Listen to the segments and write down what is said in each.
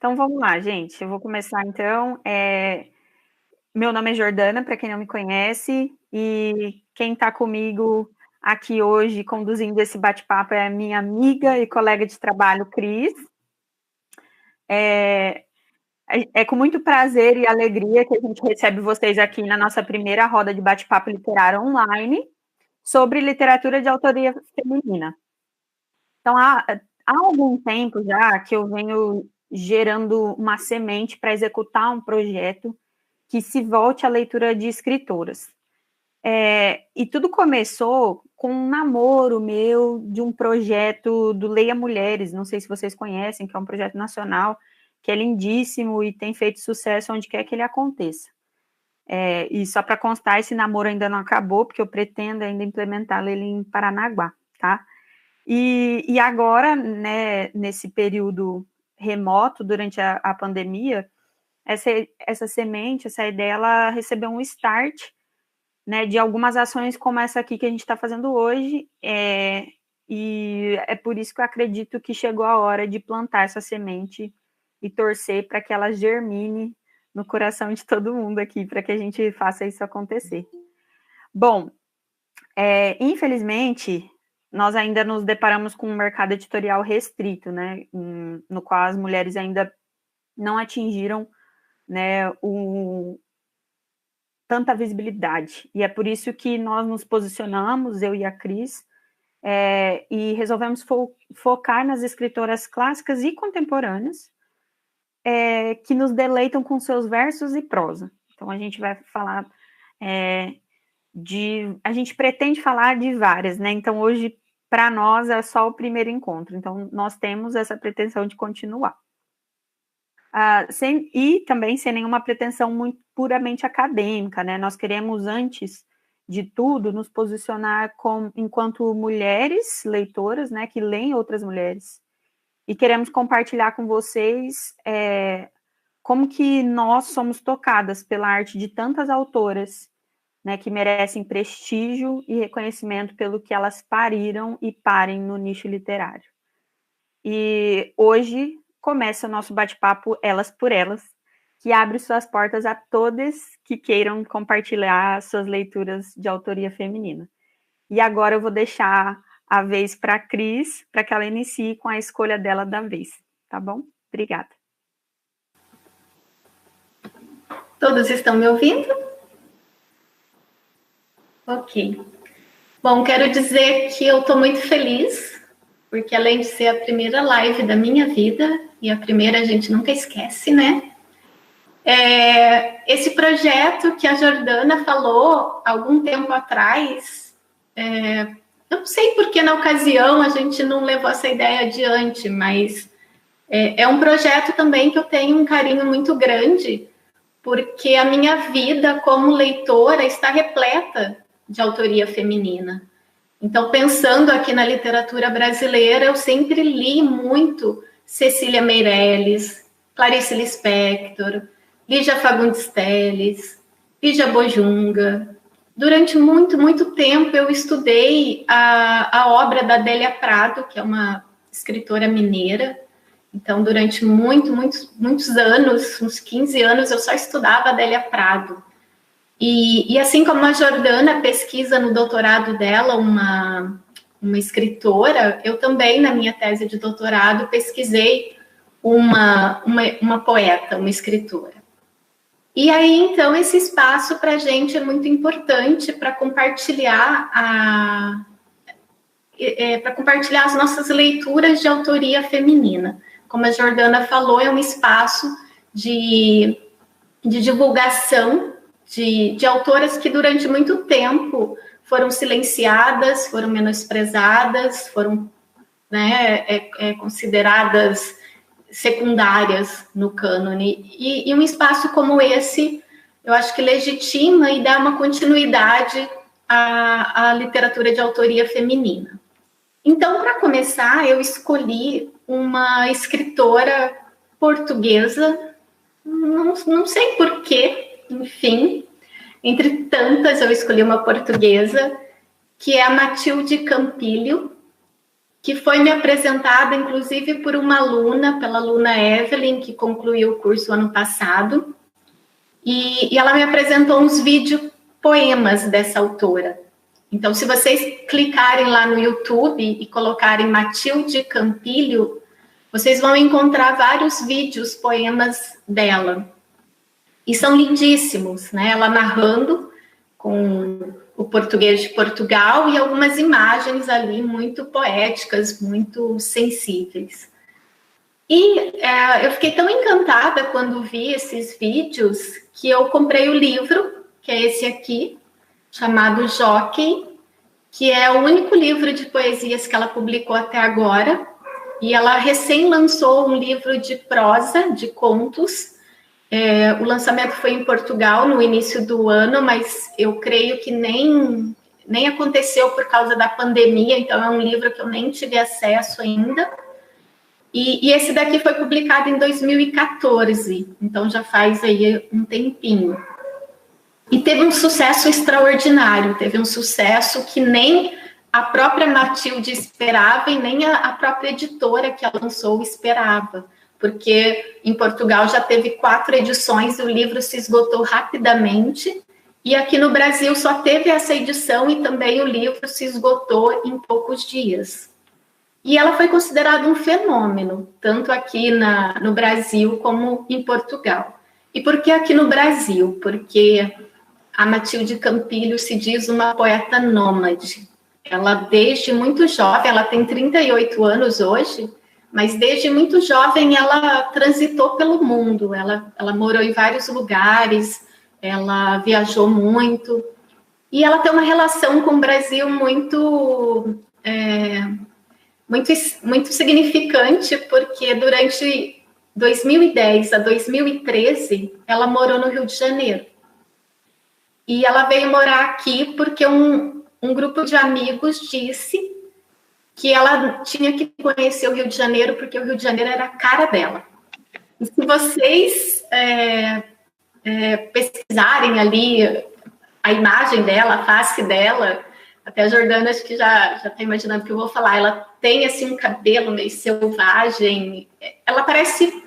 Então vamos lá, gente. Eu vou começar então. Meu nome é Jordana, para quem não me conhece, e quem está comigo aqui hoje conduzindo esse bate-papo é a minha amiga e colega de trabalho, Cris. É com muito prazer e alegria que a gente recebe vocês aqui na nossa primeira roda de bate-papo literário online sobre literatura de autoria feminina. Então, há algum tempo já que eu venho gerando uma semente para executar um projeto que se volte à leitura de escritoras. E tudo começou com um namoro meu de um projeto do Leia Mulheres, não sei se vocês conhecem, que é um projeto nacional, que é lindíssimo e tem feito sucesso onde quer que ele aconteça. E só para constar, esse namoro ainda não acabou, porque eu pretendo ainda implementá-lo ele em Paranaguá, tá? E agora, né, nesse período remoto, durante a pandemia, essa semente, essa ideia, ela recebeu um start, né, de algumas ações como essa aqui que a gente está fazendo hoje, e é por isso que eu acredito que chegou a hora de plantar essa semente e torcer para que ela germine no coração de todo mundo aqui, para que a gente faça isso acontecer. Bom, infelizmente, nós ainda nos deparamos com um mercado editorial restrito, né, no qual as mulheres ainda não atingiram, né, tanta visibilidade. E é por isso que nós nos posicionamos, eu e a Cris, e resolvemos focar nas escritoras clássicas e contemporâneas, que nos deleitam com seus versos e prosa. Então, a gente vai falar a gente pretende falar de várias, né? Então, hoje, para nós, é só o primeiro encontro. Então, nós temos essa pretensão de continuar. E também sem nenhuma pretensão muito puramente acadêmica, né? Nós queremos, antes de tudo, nos posicionar enquanto mulheres leitoras, né? Que leem outras mulheres. E queremos compartilhar com vocês como que nós somos tocadas pela arte de tantas autoras, né, que merecem prestígio e reconhecimento pelo que elas pariram e parem no nicho literário. E hoje começa o nosso bate-papo Elas por Elas, que abre suas portas a todas que queiram compartilhar suas leituras de autoria feminina. E agora eu vou deixar a vez para a Cris, para que ela inicie com a escolha dela da vez, tá bom? Obrigada. Todos estão me ouvindo? Ok. Bom, quero dizer que eu estou muito feliz, porque além de ser a primeira live da minha vida, e a primeira a gente nunca esquece, né? Esse projeto que a Jordana falou algum tempo atrás, eu não sei por que na ocasião a gente não levou essa ideia adiante, mas é um projeto também que eu tenho um carinho muito grande, porque a minha vida como leitora está repleta de autoria feminina. Então, pensando aqui na literatura brasileira, eu sempre li muito Cecília Meirelles, Clarice Lispector, Lígia Fagundes Telles, Lígia Bojunga. Durante muito, muito tempo eu estudei a obra da Adélia Prado, que é uma escritora mineira. Então, durante muitos anos, uns 15 anos, eu só estudava Adélia Prado. E assim como a Jordana pesquisa no doutorado dela uma escritora, eu também, na minha tese de doutorado, pesquisei uma poeta, uma escritora. E aí, então, esse espaço para a gente é muito importante para compartilhar as nossas leituras de autoria feminina. Como a Jordana falou, é um espaço de divulgação de autoras que durante muito tempo foram silenciadas, foram menosprezadas, foram, né, consideradas secundárias no cânone. E um espaço como esse, eu acho que legitima e dá uma continuidade à literatura de autoria feminina. Então, para começar, eu escolhi uma escritora portuguesa, não sei porquê, enfim, entre tantas eu escolhi uma portuguesa, que é a Matilde Campilho, que foi me apresentada, inclusive, por uma aluna, pela aluna Evelyn, que concluiu o curso ano passado, e ela me apresentou uns poemas dessa autora. Então, se vocês clicarem lá no YouTube e colocarem Matilde Campilho, vocês vão encontrar vários poemas dela. E são lindíssimos, né? Ela narrando com o português de Portugal e algumas imagens ali muito poéticas, muito sensíveis. E eu fiquei tão encantada quando vi esses vídeos que eu comprei o livro, que é esse aqui, chamado Jockey, que é o único livro de poesias que ela publicou até agora. E ela recém lançou um livro de prosa, de contos. O lançamento foi em Portugal no início do ano, mas eu creio que nem aconteceu por causa da pandemia, então é um livro que eu nem tive acesso ainda. E esse daqui foi publicado em 2014, então já faz aí um tempinho. E teve um sucesso extraordinário, teve um sucesso que nem a própria Matilde esperava e nem a própria editora que a lançou esperava, porque em Portugal já teve 4 edições, o livro se esgotou rapidamente, e aqui no Brasil só teve essa edição e também o livro se esgotou em poucos dias. E ela foi considerada um fenômeno, tanto aqui no Brasil como em Portugal. E por que aqui no Brasil? Porque a Matilde Campilho se diz uma poeta nômade. Ela, desde muito jovem, ela tem 38 anos hoje, mas desde muito jovem ela transitou pelo mundo. Ela morou em vários lugares, ela viajou muito. E ela tem uma relação com o Brasil muito significante, porque durante 2010 a 2013, ela morou no Rio de Janeiro. E ela veio morar aqui porque um grupo de amigos disse que ela tinha que conhecer o Rio de Janeiro, porque o Rio de Janeiro era a cara dela. E se vocês pesquisarem ali a imagem dela, a face dela, até a Jordana acho que já está imaginando o que eu vou falar, ela tem assim um cabelo meio selvagem, ela parece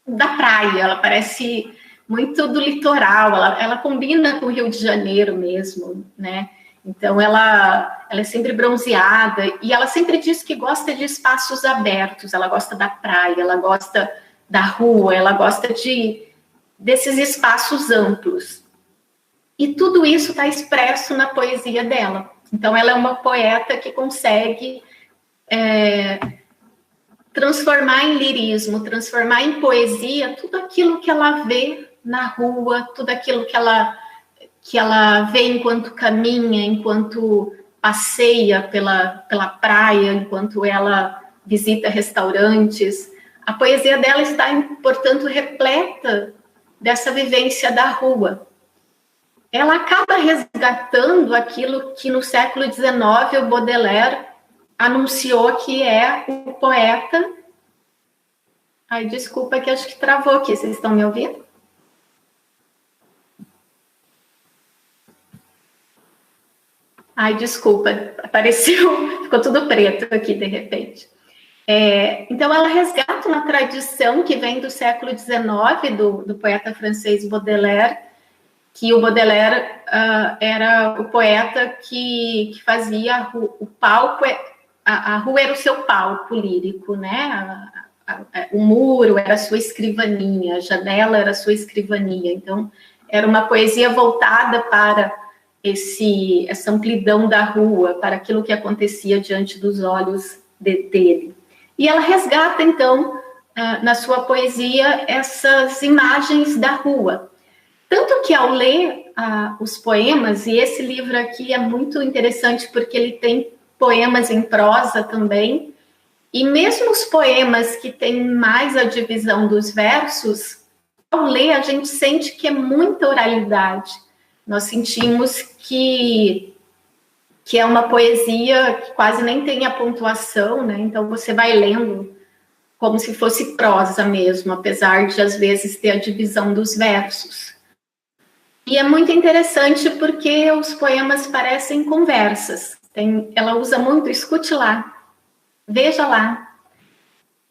da praia, ela parece muito do litoral, ela combina com o Rio de Janeiro mesmo, né? Então ela é sempre bronzeada e ela sempre diz que gosta de espaços abertos, ela gosta da praia, ela gosta da rua, ela gosta desses espaços amplos. E tudo isso está expresso na poesia dela. Então ela é uma poeta que consegue transformar em lirismo, transformar em poesia tudo aquilo que ela vê na rua, tudo aquilo que ela vê enquanto caminha, enquanto passeia pela praia, enquanto ela visita restaurantes. A poesia dela está, portanto, repleta dessa vivência da rua. Ela acaba resgatando aquilo que no século XIX o Baudelaire anunciou que é o poeta... Ai, desculpa que acho que travou aqui, vocês estão me ouvindo? Ai, desculpa, apareceu, ficou tudo preto aqui de repente. Então, ela resgata uma tradição que vem do século XIX, do poeta francês Baudelaire, que o Baudelaire era o poeta que fazia o palco, a rua era o seu palco lírico, né? O muro era a sua escrivaninha, a janela era a sua escrivania. Então, era uma poesia voltada para essa amplidão da rua, para aquilo que acontecia diante dos olhos dele. E ela resgata, então, na sua poesia, essas imagens da rua. Tanto que, ao ler os poemas, e esse livro aqui é muito interessante porque ele tem poemas em prosa também, e mesmo os poemas que têm mais a divisão dos versos, ao ler a gente sente que é muita oralidade. Nós sentimos que é uma poesia que quase nem tem a pontuação, né? Então você vai lendo como se fosse prosa mesmo, apesar de às vezes ter a divisão dos versos. E é muito interessante porque os poemas parecem conversas. Ela usa muito, escute lá. Veja lá.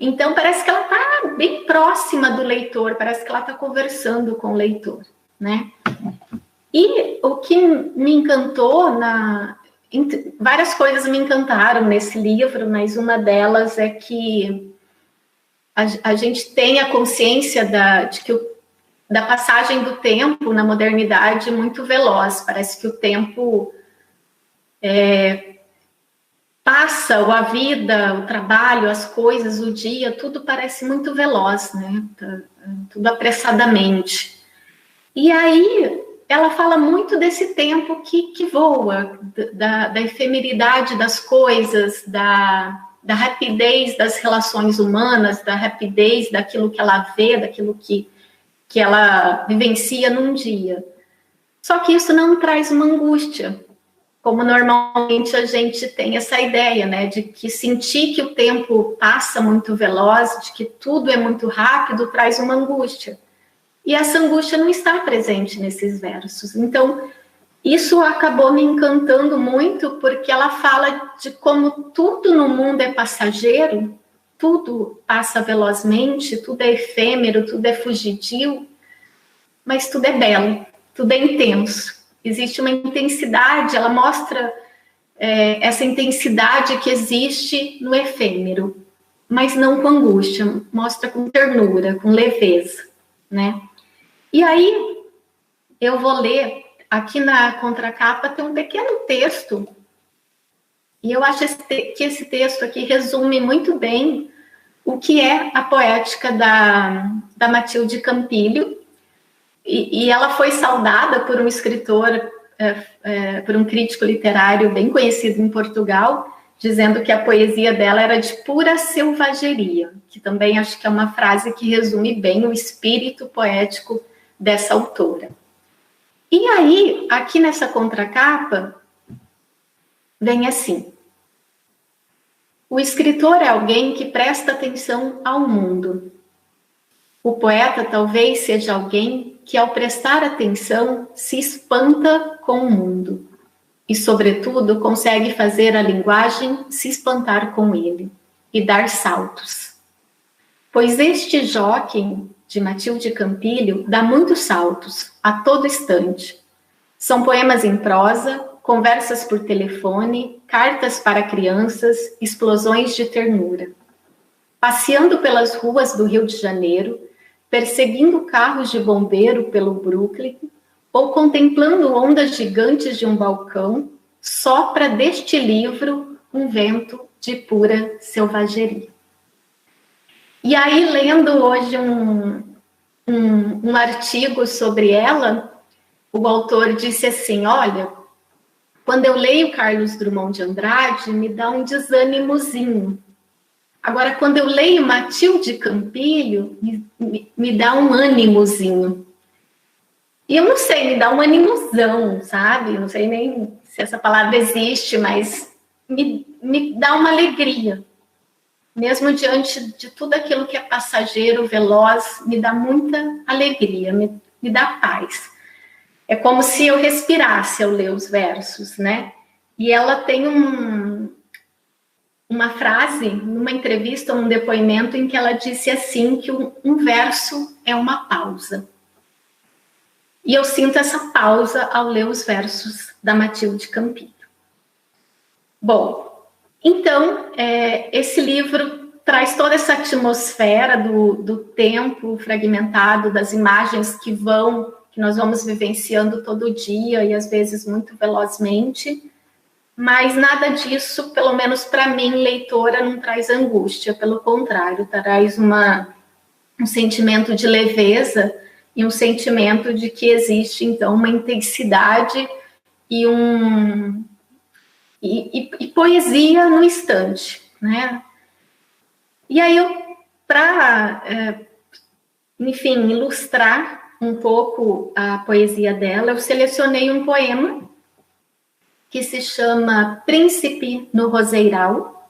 Então, parece que ela está bem próxima do leitor, parece que ela está conversando com o leitor, né? E o que me encantou, várias coisas me encantaram nesse livro, mas uma delas é que a gente tem a consciência da passagem do tempo na modernidade muito veloz. Parece que o tempo passa, a vida, o trabalho, as coisas, o dia, tudo parece muito veloz, né? Tudo apressadamente. E aí ela fala muito desse tempo que voa, da efemeridade das coisas, da rapidez das relações humanas, da rapidez daquilo que ela vê, daquilo que ela vivencia num dia. Só que isso não traz uma angústia, como normalmente a gente tem essa ideia, né, de que sentir que o tempo passa muito veloz, de que tudo é muito rápido, traz uma angústia. E essa angústia não está presente nesses versos. Então, isso acabou me encantando muito, porque ela fala de como tudo no mundo é passageiro, tudo passa velozmente, tudo é efêmero, tudo é fugidio, mas tudo é belo, tudo é intenso. Existe uma intensidade, ela mostra essa intensidade que existe no efêmero, mas não com angústia, mostra com ternura, com leveza, né? E aí, eu vou ler, aqui na contracapa tem um pequeno texto, e eu acho que esse texto aqui resume muito bem o que é a poética da Matilde Campilho, e ela foi saudada por um escritor, por um crítico literário bem conhecido em Portugal, dizendo que a poesia dela era de pura selvageria, que também acho que é uma frase que resume bem o espírito poético dessa autora. E aí, aqui nessa contracapa, vem assim: o escritor é alguém que presta atenção ao mundo. O poeta talvez seja alguém que, ao prestar atenção, se espanta com o mundo e, sobretudo, consegue fazer a linguagem se espantar com ele e dar saltos. Pois este Joaquim, de Matilde Campilho, dá muitos saltos, a todo instante. São poemas em prosa, conversas por telefone, cartas para crianças, explosões de ternura. Passeando pelas ruas do Rio de Janeiro, perseguindo carros de bombeiro pelo Brooklyn, ou contemplando ondas gigantes de um balcão, sopra deste livro um vento de pura selvageria. E aí, lendo hoje um artigo sobre ela, o autor disse assim: olha, quando eu leio Carlos Drummond de Andrade, me dá um desânimozinho. Agora, quando eu leio Matilde Campilho, me dá um ânimozinho. E eu não sei, me dá um animozão, sabe? Não sei nem se essa palavra existe, mas me dá uma alegria. Mesmo diante de tudo aquilo que é passageiro, veloz, me dá muita alegria, me dá paz. É como se eu respirasse ao ler os versos, né? E ela tem uma frase, numa entrevista, um depoimento, em que ela disse assim, que um verso é uma pausa. E eu sinto essa pausa ao ler os versos da Matilde Campilho. Bom, então, esse livro traz toda essa atmosfera do tempo fragmentado, das imagens que nós vamos vivenciando todo dia e às vezes muito velozmente, mas nada disso, pelo menos para mim, leitora, não traz angústia, pelo contrário, traz um sentimento de leveza e um sentimento de que existe, então, uma intensidade e poesia no instante, né? E aí, para, enfim, ilustrar um pouco a poesia dela, eu selecionei um poema que se chama Príncipe no Roseiral.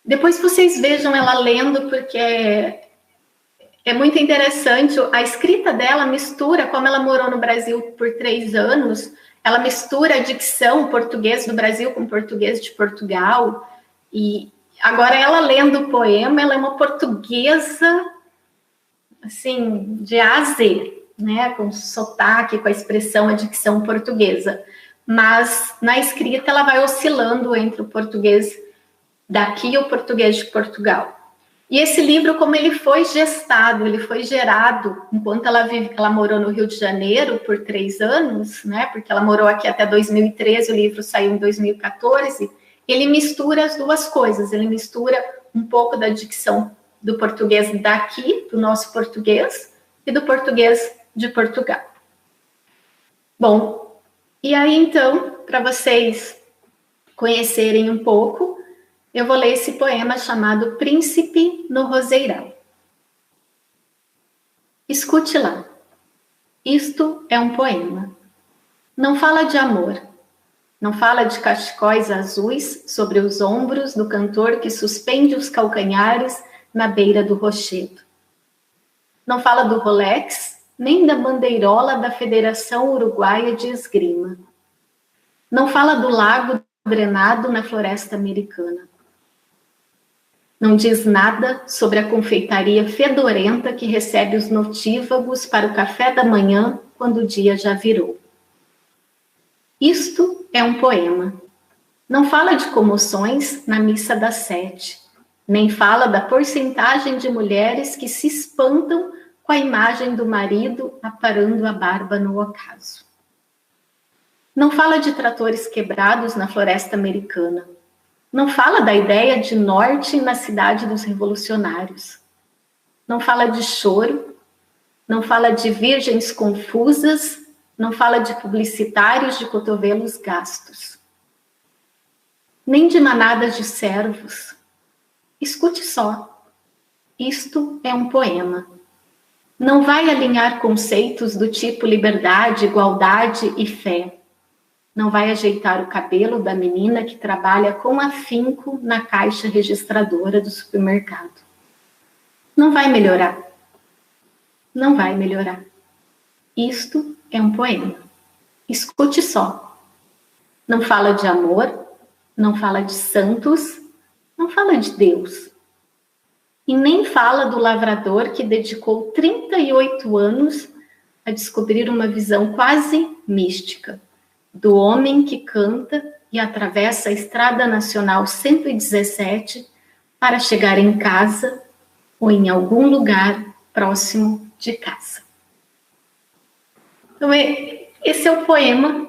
Depois vocês vejam ela lendo, porque é muito interessante. A escrita dela mistura, como ela morou no Brasil por 3 anos, ela mistura a dicção português do Brasil com português de Portugal, e Agora, ela lendo o poema, ela é uma portuguesa, assim, de A a Z, né? Com sotaque, com a expressão, a dicção portuguesa. Mas, na escrita, ela vai oscilando entre o português daqui e o português de Portugal. E esse livro, como ele foi gestado, ele foi gerado enquanto ela morou no Rio de Janeiro por 3 anos, né? Porque ela morou aqui até 2013, o livro saiu em 2014. Ele mistura as duas coisas, ele mistura um pouco da dicção do português daqui, do nosso português, e do português de Portugal. Bom, e aí então, para vocês conhecerem um pouco, eu vou ler esse poema chamado Príncipe no Roseirão. Escute lá. Isto é um poema. Não fala de amor. Não fala de cachecóis azuis sobre os ombros do cantor que suspende os calcanhares na beira do rochedo. Não fala do Rolex, nem da bandeirola da Federação Uruguaia de Esgrima. Não fala do lago drenado na floresta americana. Não diz nada sobre a confeitaria fedorenta que recebe os notívagos para o café da manhã quando o dia já virou. Isto é um poema. Não fala de comoções na missa das 7, nem fala da porcentagem de mulheres que se espantam com a imagem do marido aparando a barba no ocaso. Não fala de tratores quebrados na floresta americana. Não fala da ideia de norte na cidade dos revolucionários. Não fala de choro, não fala de virgens confusas, não fala de publicitários de cotovelos gastos. Nem de manadas de servos. Escute só. Isto é um poema. Não vai alinhar conceitos do tipo liberdade, igualdade e fé. Não vai ajeitar o cabelo da menina que trabalha com afinco na caixa registradora do supermercado. Não vai melhorar. Não vai melhorar. Isto é um poema. Escute só. Não fala de amor, não fala de santos, não fala de Deus. E nem fala do lavrador que dedicou 38 anos a descobrir uma visão quase mística do homem que canta e atravessa a Estrada Nacional 117 para chegar em casa ou em algum lugar próximo de casa. Então, esse é o poema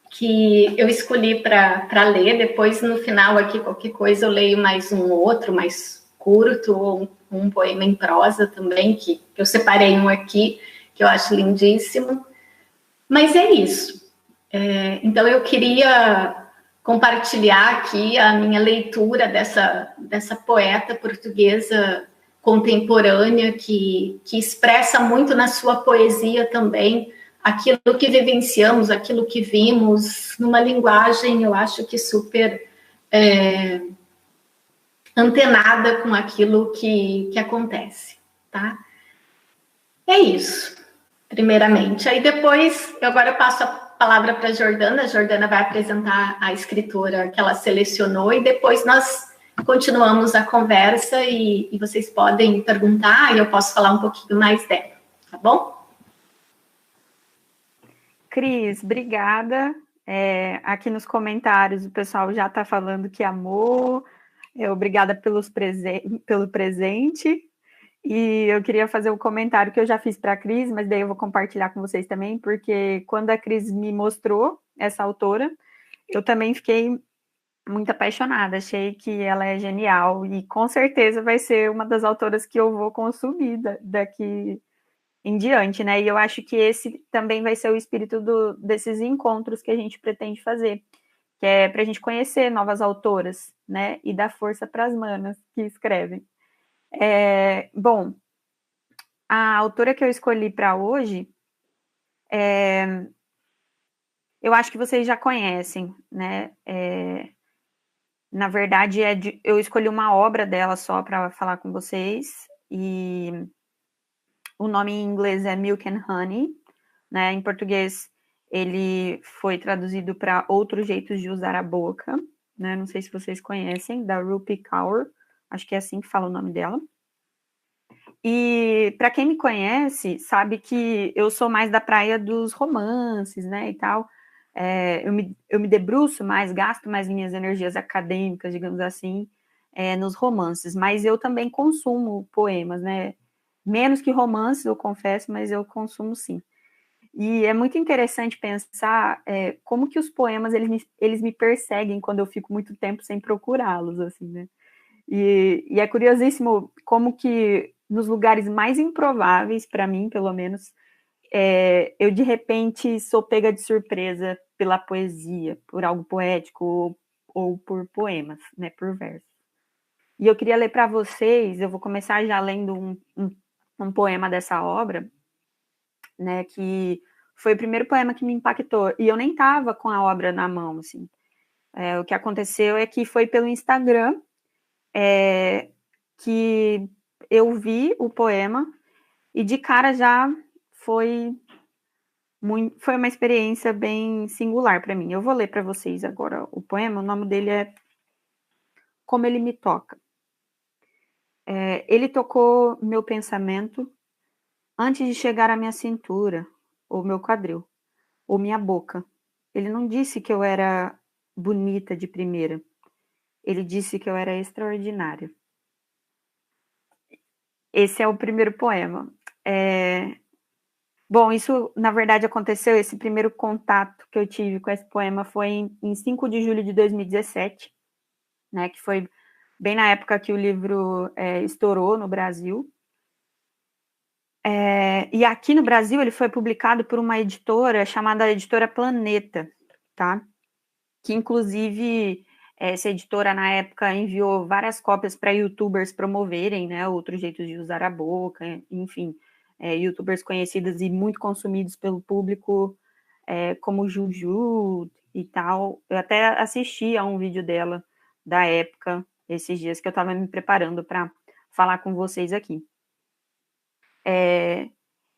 que eu escolhi para ler. Depois, no final, aqui, qualquer coisa, eu leio mais um outro, mais curto, ou um poema em prosa também, que eu separei um aqui, que eu acho lindíssimo. Mas é isso. Então, eu queria compartilhar aqui a minha leitura dessa poeta portuguesa contemporânea que expressa muito na sua poesia também aquilo que vivenciamos, aquilo que vimos, numa linguagem, eu acho que super antenada com aquilo que acontece, tá? É isso, primeiramente. Aí depois, agora eu passo a palavra para a Jordana vai apresentar a escritora que ela selecionou e depois nós continuamos a conversa e vocês podem perguntar e eu posso falar um pouquinho mais dela, tá bom? Cris, obrigada. Aqui nos comentários o pessoal já está falando que amou. Obrigada pelo presente. E eu queria fazer um comentário que eu já fiz para a Cris, mas daí eu vou compartilhar com vocês também, porque quando a Cris me mostrou essa autora, eu também fiquei muito apaixonada, achei que ela é genial e com certeza vai ser uma das autoras que eu vou consumir daqui em diante, né? E eu acho que esse também vai ser o espírito desses encontros que a gente pretende fazer, que é para a gente conhecer novas autoras, né? E dar força para as manas que escrevem. Bom, a autora que eu escolhi para hoje, eu acho que vocês já conhecem, né? Na verdade, eu escolhi uma obra dela só para falar com vocês, e o nome em inglês é Milk and Honey, né? Em português, ele foi traduzido para Outros Jeitos de Usar a Boca. né? Não sei se vocês conhecem, da Rupi Kaur, acho que é assim que fala o nome dela. E para quem me conhece, sabe que eu sou mais da praia dos romances, né, e tal. Eu me debruço mais, gasto mais minhas energias acadêmicas, digamos assim, nos romances. Mas eu também consumo poemas, né? Menos que romances, eu confesso, mas eu consumo sim. E é muito interessante pensar como que os poemas eles me perseguem quando eu fico muito tempo sem procurá-los, assim, né? E é curiosíssimo como que nos lugares mais improváveis, para mim, pelo menos, eu de repente sou pega de surpresa pela poesia, por algo poético ou por poemas, né, por versos. E eu queria ler para vocês, eu vou começar já lendo um poema dessa obra, né, que foi o primeiro poema que me impactou, e eu nem estava com a obra na mão, assim. O que aconteceu é que foi pelo Instagram, que eu vi o poema e de cara já foi foi uma experiência bem singular para mim. Eu vou ler para vocês agora o poema, o nome dele é Como Ele Me Toca. Ele tocou meu pensamento antes de chegar à minha cintura, ou meu quadril, ou minha boca. Ele não disse que eu era bonita de primeira. Ele disse que eu era extraordinária. Esse é o primeiro poema. Bom, isso na verdade aconteceu, esse primeiro contato que eu tive com esse poema foi em 5 de julho de 2017, né, que foi bem na época que o livro estourou no Brasil. E aqui no Brasil ele foi publicado por uma editora chamada Editora Planeta, tá? Que inclusive essa editora na época enviou várias cópias para YouTubers promoverem, né, outros jeitos de usar a boca, enfim, YouTubers conhecidos e muito consumidos pelo público, como Juju e tal. Eu até assisti a um vídeo dela da época, esses dias que eu estava me preparando para falar com vocês aqui.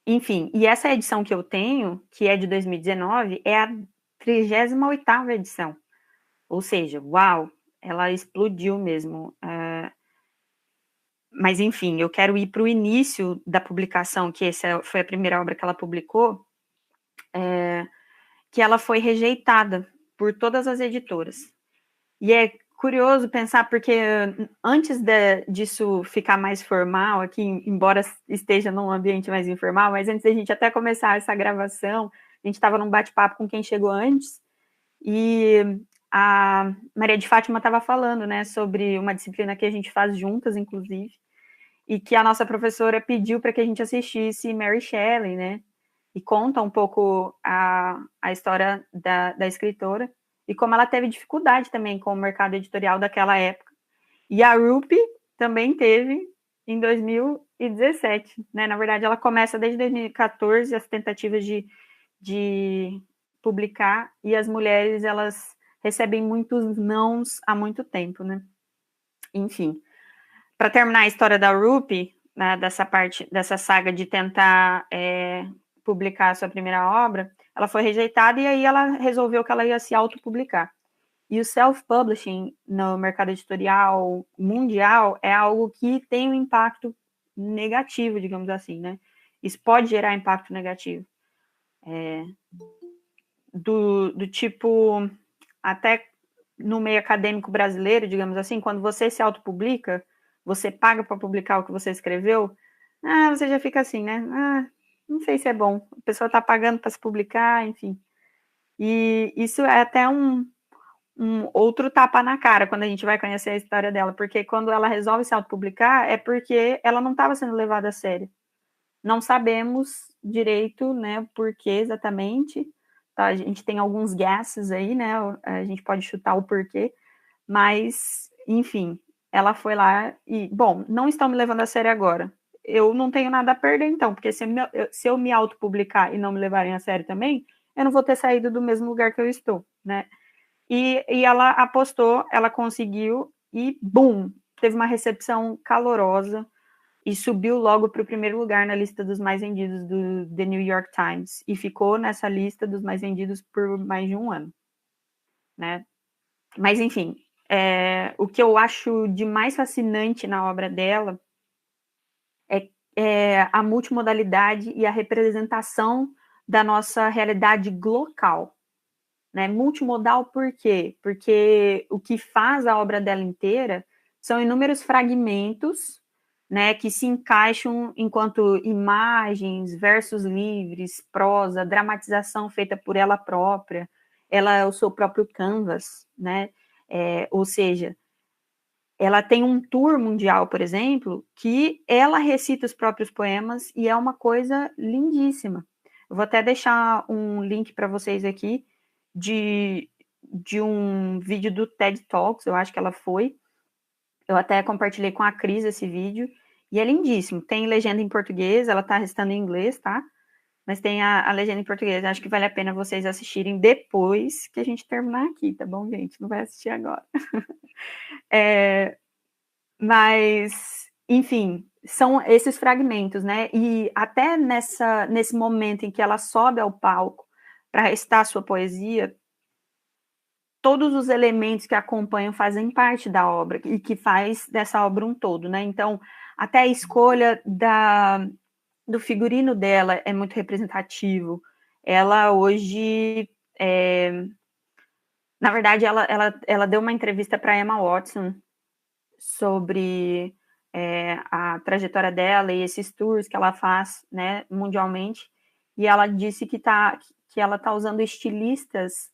Enfim, e essa edição que eu tenho, que é de 2019, é a 38ª edição. Ou seja, uau, ela explodiu mesmo. Mas, enfim, eu quero ir para o início da publicação, que essa foi a primeira obra que ela publicou, que ela foi rejeitada por todas as editoras. E é curioso pensar, porque antes disso ficar mais formal aqui, embora esteja num ambiente mais informal, mas antes da gente até começar essa gravação, a gente estava num bate-papo com quem chegou antes, e a Maria de Fátima estava falando, né, sobre uma disciplina que a gente faz juntas, inclusive, e que a nossa professora pediu para que a gente assistisse Mary Shelley, né, e conta um pouco a história da escritora, e como ela teve dificuldade também com o mercado editorial daquela época. E a Rupi também teve em 2017, né? Na verdade, ela começa desde 2014 as tentativas de publicar, e as mulheres, elas recebem muitos nãos há muito tempo, né? Enfim, para terminar a história da Rupi, né, dessa saga de tentar publicar a sua primeira obra, ela foi rejeitada e aí ela resolveu que ela ia se autopublicar. E o self-publishing no mercado editorial mundial é algo que tem um impacto negativo, digamos assim, né? Isso pode gerar impacto negativo. Do tipo, até no meio acadêmico brasileiro, digamos assim, quando você se autopublica, você paga para publicar o que você escreveu, você já fica assim, né? Não sei se é bom. A pessoa está pagando para se publicar, enfim. E isso é até um outro tapa na cara quando a gente vai conhecer a história dela, porque quando ela resolve se autopublicar é porque ela não estava sendo levada a sério. Não sabemos direito, né, por que exatamente. Tá? A gente tem alguns guesses aí, né? A gente pode chutar o porquê, mas, enfim, ela foi lá e, bom, não estão me levando a sério agora. Eu não tenho nada a perder, então, porque se eu me autopublicar e não me levarem a sério também, eu não vou ter saído do mesmo lugar que eu estou, né? E ela apostou, ela conseguiu, e, bum, teve uma recepção calorosa, e subiu logo para o primeiro lugar na lista dos mais vendidos do The New York Times, e ficou nessa lista dos mais vendidos por mais de um ano, né? Mas, enfim, O que eu acho de mais fascinante na obra dela é a multimodalidade e a representação da nossa realidade local. Né? Multimodal por quê? Porque o que faz a obra dela inteira são inúmeros fragmentos, né, que se encaixam enquanto imagens, versos livres, prosa, dramatização feita por ela própria. Ela é o seu próprio canvas, né? Ou seja, ela tem um tour mundial, por exemplo, que ela recita os próprios poemas e é uma coisa lindíssima. Eu vou até deixar um link para vocês aqui de um vídeo do TED Talks, eu acho que ela foi. Eu até compartilhei com a Cris esse vídeo e é lindíssimo. Tem legenda em português, ela está recitando em inglês, tá? Mas tem a legenda em português. Acho que vale a pena vocês assistirem depois que a gente terminar aqui, tá bom, gente? Não vai assistir agora. Mas, enfim, são esses fragmentos, né? E até nesse momento em que ela sobe ao palco para recitar a sua poesia, todos os elementos que acompanham fazem parte da obra e que faz dessa obra um todo, né? Então, até a escolha do figurino dela é muito representativo. Ela hoje, na verdade, ela deu uma entrevista para Emma Watson sobre a trajetória dela e esses tours que ela faz, né, mundialmente, e ela disse que ela está usando estilistas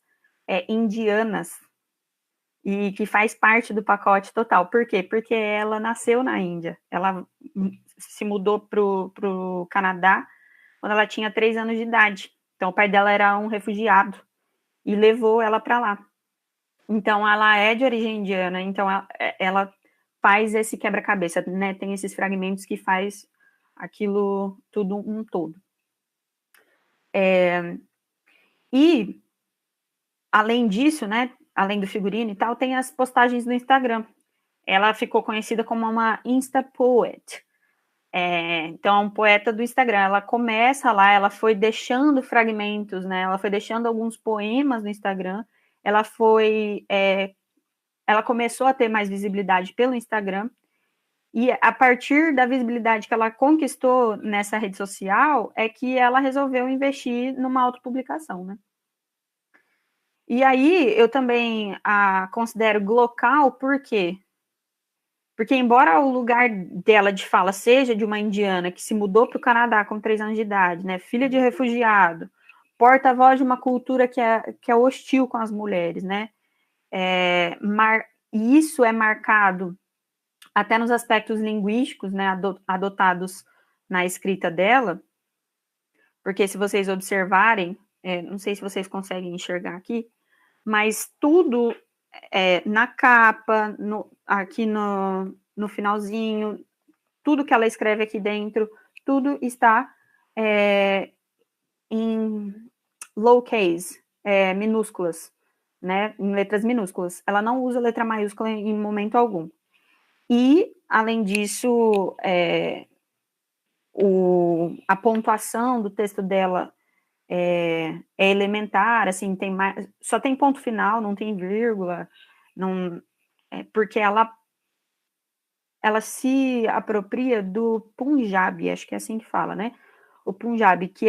indianas e que faz parte do pacote total. Por quê? Porque ela nasceu na Índia. Ela se mudou para o Canadá quando ela tinha 3 anos de idade. Então, o pai dela era um refugiado e levou ela para lá. Então, ela é de origem indiana. Então, ela faz esse quebra-cabeça, né? Tem esses fragmentos que faz aquilo tudo um todo. E, além disso, né? Além do figurino e tal, tem as postagens no Instagram. Ela ficou conhecida como uma Insta Poet. Então, é um poeta do Instagram. Ela começa lá, ela foi deixando fragmentos, né? Ela foi deixando alguns poemas no Instagram. Ela começou a ter mais visibilidade pelo Instagram. E a partir da visibilidade que ela conquistou nessa rede social, é que ela resolveu investir numa autopublicação, né? E aí, eu também a considero local, por quê? Porque, embora o lugar dela de fala seja de uma indiana que se mudou para o Canadá com 3 anos de idade, né, filha de refugiado, porta-voz de uma cultura que é hostil com as mulheres, né, e isso é marcado até nos aspectos linguísticos, né, adotados na escrita dela, porque se vocês observarem, não sei se vocês conseguem enxergar aqui, mas tudo na capa, aqui no finalzinho, tudo que ela escreve aqui dentro, tudo está em lowercase, minúsculas, né, em letras minúsculas. Ela não usa letra maiúscula em momento algum. E, além disso, a pontuação do texto dela é elementar, assim, só tem ponto final, não tem vírgula, porque ela se apropria do Punjabi, acho que é assim que fala, né? O Punjabi, que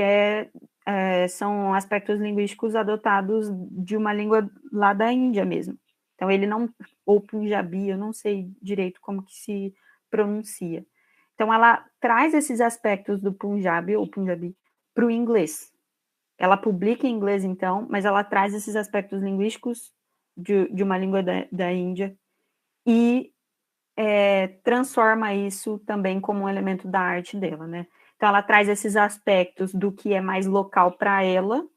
são aspectos linguísticos adotados de uma língua lá da Índia mesmo. Então, ele não, ou Punjabi, eu não sei direito como que se pronuncia. Então, ela traz esses aspectos do Punjabi, ou Punjabi, para o inglês. Ela publica em inglês, então, mas ela traz esses aspectos linguísticos de uma língua da Índia e transforma isso também como um elemento da arte dela, né? Então, ela traz esses aspectos do que é mais local para ela,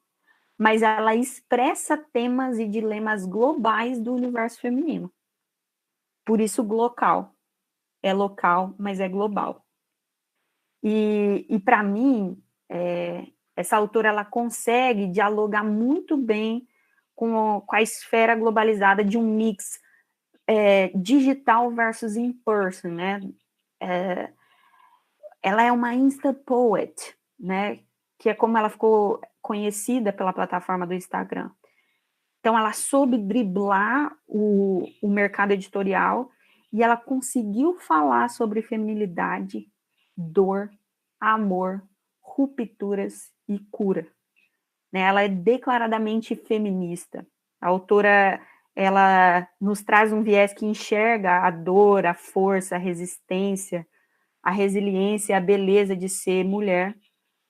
mas ela expressa temas e dilemas globais do universo feminino. Por isso, local. É local, mas é global. E para mim, essa autora ela consegue dialogar muito bem com a esfera globalizada de um mix digital versus in-person, né? Ela é uma Insta Poet, né? Que é como ela ficou conhecida pela plataforma do Instagram. Então, ela soube driblar o mercado editorial e ela conseguiu falar sobre feminilidade, dor, amor, rupturas e cura. Né? Ela é declaradamente feminista. A autora, ela nos traz um viés que enxerga a dor, a força, a resistência, a resiliência, a beleza de ser mulher,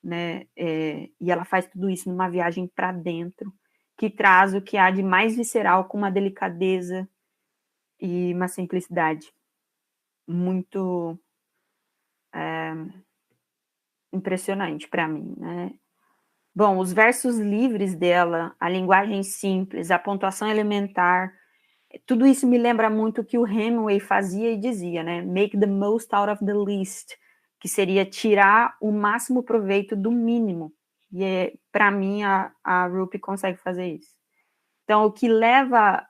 né? E ela faz tudo isso numa viagem para dentro, que traz o que há de mais visceral com uma delicadeza e uma simplicidade muito impressionante para mim, né? Bom, os versos livres dela, a linguagem simples, a pontuação elementar, tudo isso me lembra muito o que o Hemingway fazia e dizia, né? Make the most out of the least, que seria tirar o máximo proveito do mínimo. E para mim a Rupi consegue fazer isso. Então, o que leva,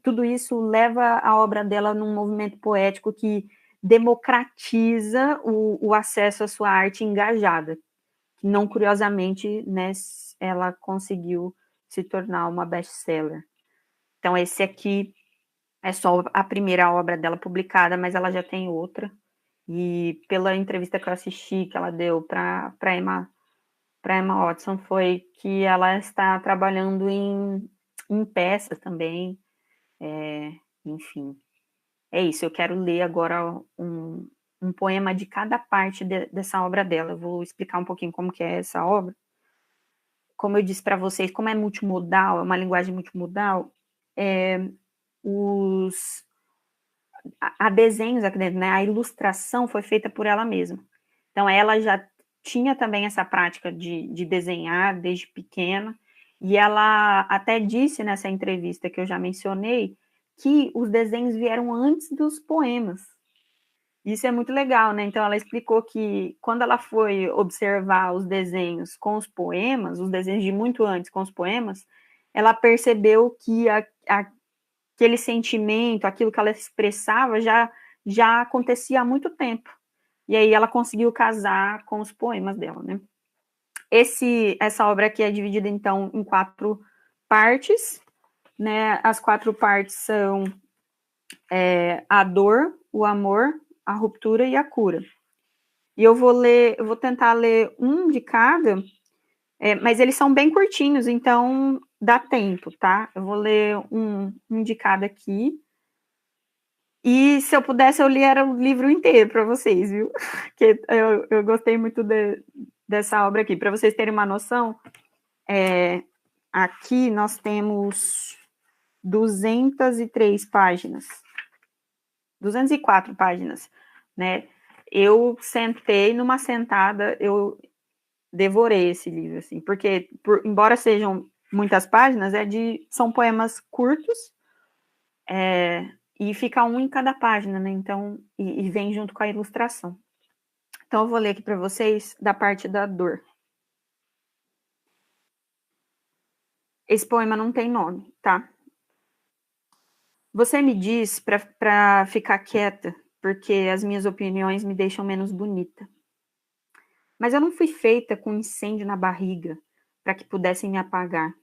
tudo isso leva a obra dela num movimento poético que democratiza o acesso à sua arte engajada. Que não curiosamente, né, ela conseguiu se tornar uma best-seller. Então, esse aqui é só a primeira obra dela publicada, mas ela já tem outra. E pela entrevista que eu assisti, que ela deu para Emma Watson, foi que ela está trabalhando em peças também. Enfim, é isso. Eu quero ler agora um poema de cada parte dessa obra dela. Eu vou explicar um pouquinho como que é essa obra. Como eu disse para vocês, como é multimodal, é uma linguagem multimodal, há desenhos aqui dentro, né? A ilustração foi feita por ela mesma. Então, ela já tinha também essa prática de desenhar desde pequena, e ela até disse nessa entrevista que eu já mencionei que os desenhos vieram antes dos poemas. Isso é muito legal, né? Então, ela explicou que quando ela foi observar os desenhos com os poemas, os desenhos de muito antes com os poemas, ela percebeu que aquele sentimento, aquilo que ela expressava, já acontecia há muito tempo. E aí ela conseguiu casar com os poemas dela, né? Essa obra aqui é dividida, então, em 4 partes, né? As 4 partes são a dor, o amor, a ruptura e a cura. E eu vou tentar ler um de cada, mas eles são bem curtinhos, então dá tempo, tá? Eu vou ler um de cada aqui. E se eu pudesse, eu lia o livro inteiro para vocês, viu? Porque eu gostei muito dessa obra aqui. Para vocês terem uma noção, aqui nós temos 203 páginas. 204 páginas, né? Eu sentei numa sentada, eu devorei esse livro, assim, porque, embora sejam muitas páginas, são poemas curtos, e fica um em cada página, né? Então, e vem junto com a ilustração. Então, eu vou ler aqui para vocês da parte da dor. Esse poema não tem nome, tá? Você me diz para ficar quieta, porque as minhas opiniões me deixam menos bonita. Mas eu não fui feita com incêndio na barriga para que pudessem me apagar.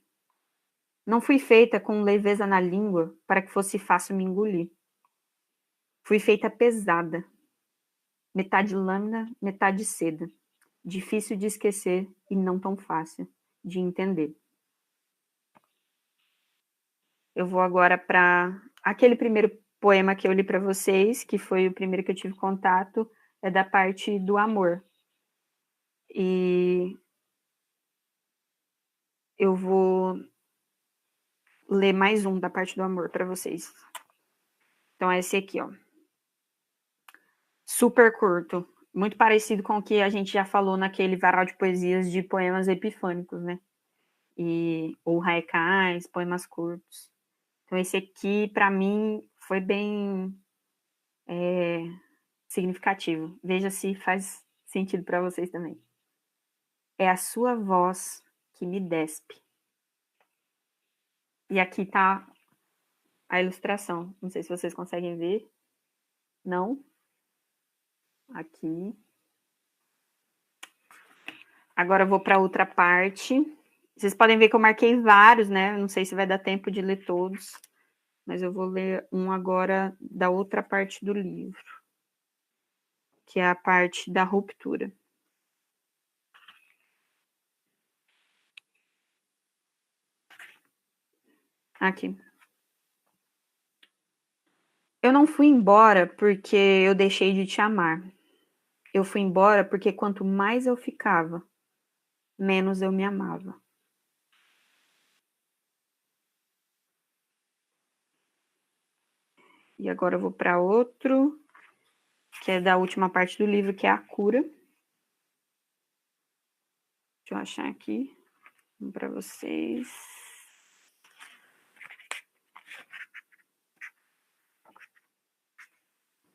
Não fui feita com leveza na língua para que fosse fácil me engolir. Fui feita pesada. Metade lâmina, metade seda. Difícil de esquecer e não tão fácil de entender. Eu vou agora para aquele primeiro poema que eu li para vocês, que foi o primeiro que eu tive contato, é da parte do amor. E eu vou ler mais um da parte do amor para vocês. Então é esse aqui, ó. Super curto, muito parecido com o que a gente já falou naquele varal de poesias de poemas epifânicos, né? Ou haikais, poemas curtos. Então esse aqui, para mim, foi bem significativo. Veja se faz sentido para vocês também. É a sua voz que me despe. E aqui tá a ilustração. Não sei se vocês conseguem ver. Não? Aqui. Agora eu vou para outra parte. Vocês podem ver que eu marquei vários, né? Não sei se vai dar tempo de ler todos, mas eu vou ler um agora da outra parte do livro, que é a parte da ruptura. Aqui. Eu não fui embora porque eu deixei de te amar. Eu fui embora porque quanto mais eu ficava, menos eu me amava. E agora eu vou para outro, que é da última parte do livro, que é a cura. Deixa eu achar aqui para vocês.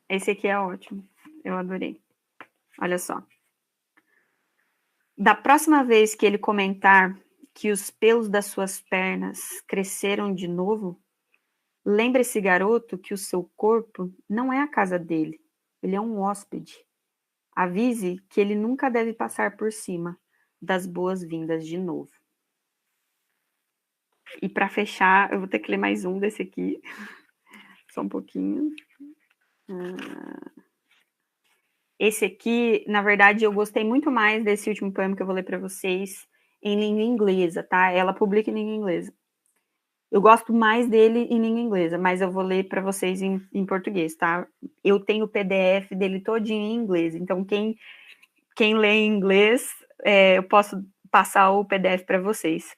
Esse aqui é ótimo. Eu adorei. Olha só. Da próxima vez que ele comentar que os pelos das suas pernas cresceram de novo, lembre-se, garoto, que o seu corpo não é a casa dele. Ele é um hóspede. Avise que ele nunca deve passar por cima das boas-vindas de novo. E para fechar, eu vou ter que ler mais um desse aqui. Só um pouquinho. Esse aqui, na verdade, eu gostei muito mais desse último poema que eu vou ler para vocês em língua inglesa, tá? Ela publica em língua inglesa. Eu gosto mais dele em língua inglesa, mas eu vou ler para vocês em português, tá? Eu tenho o PDF dele todinho em inglês, então quem lê em inglês, eu posso passar o PDF para vocês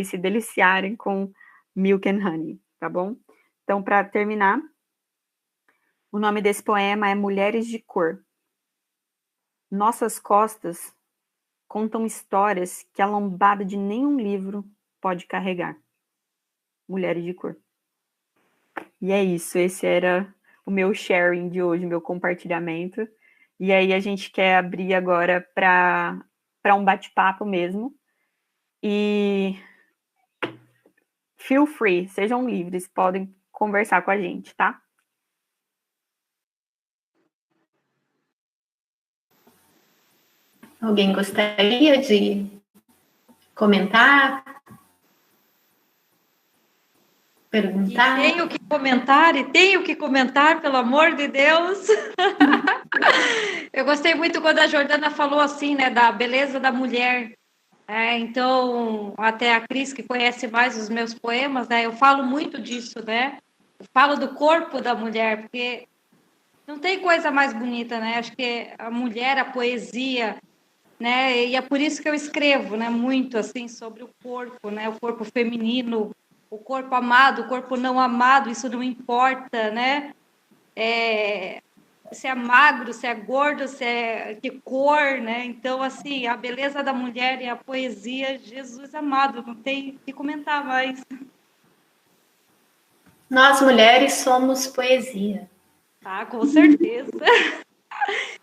se deliciarem com Milk and Honey, tá bom? Então, para terminar, o nome desse poema é Mulheres de Cor. Nossas costas contam histórias que a lombada de nenhum livro pode carregar. Mulheres de Cor. E é isso, esse era o meu sharing de hoje, meu compartilhamento. E aí a gente quer abrir agora para um bate-papo mesmo. E feel free, sejam livres, podem conversar com a gente, tá? Alguém gostaria de comentar? Perguntar? Tenho que comentar, pelo amor de Deus. Eu gostei muito quando a Jordana falou assim, né, da beleza da mulher. Então, até a Cris, que conhece mais os meus poemas, né, eu falo muito disso, né? Eu falo do corpo da mulher, porque não tem coisa mais bonita, né? Acho que a mulher, a poesia, né? E é por isso que eu escrevo, né, muito assim sobre o corpo, né? O corpo feminino, o corpo amado, o corpo não amado, isso não importa, né? Se é magro, se é gordo, se é de cor, né? Então, assim, a beleza da mulher e a poesia, Jesus amado, não tem o que comentar mais. Nós, mulheres, somos poesia. Tá, com certeza.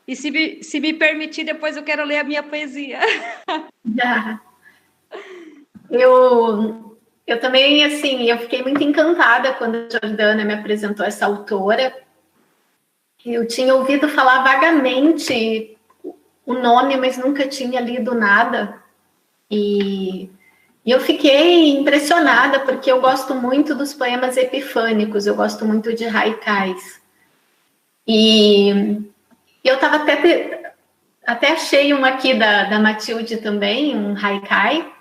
E se me permitir, depois eu quero ler a minha poesia. Eu também, assim, eu fiquei muito encantada quando a Jordana me apresentou essa autora. Eu tinha ouvido falar vagamente o nome, mas nunca tinha lido nada. E eu fiquei impressionada, porque eu gosto muito dos poemas epifânicos, eu gosto muito de haikais. E eu estava até achei um aqui da Matilde também, um haikai.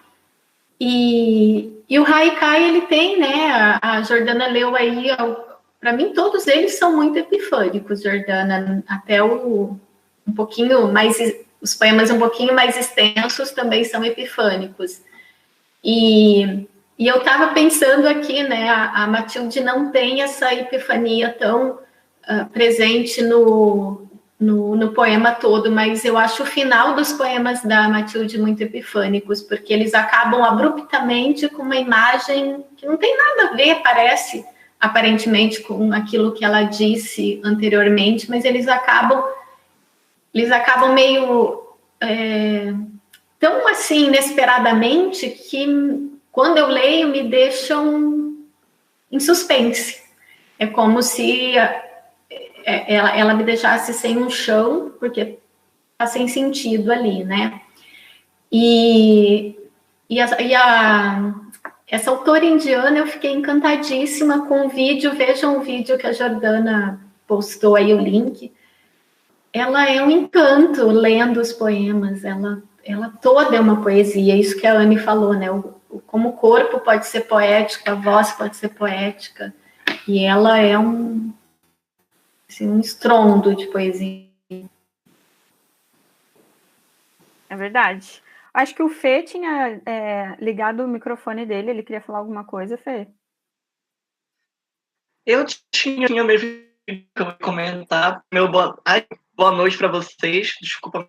E o haikai, ele tem, né? A Jordana leu aí, para mim, todos eles são muito epifânicos, Jordana. Até um pouquinho mais, os poemas um pouquinho mais extensos também são epifânicos. E eu estava pensando aqui, né? A Matilde não tem essa epifania tão presente no poema todo, mas eu acho o final dos poemas da Matilde muito epifânicos, porque eles acabam abruptamente com uma imagem que não tem nada a ver, parece, aparentemente, com aquilo que ela disse anteriormente, mas eles acabam meio tão assim, inesperadamente, que quando eu leio me deixam em suspense. É como se ela me deixasse sem um chão, porque tá sem sentido ali, né? E Essa autora indiana, eu fiquei encantadíssima com o vídeo. Vejam o vídeo que a Jordana postou aí, o link. Ela é um encanto lendo os poemas. Ela toda é uma poesia. Isso que a Anne falou, né? Como o corpo pode ser poético, a voz pode ser poética. E ela é um estrondo de poesia. É verdade. Acho que o Fê tinha ligado o microfone dele, ele queria falar alguma coisa, Fê? Eu tinha mesmo que comentar. Boa noite para vocês. Desculpa.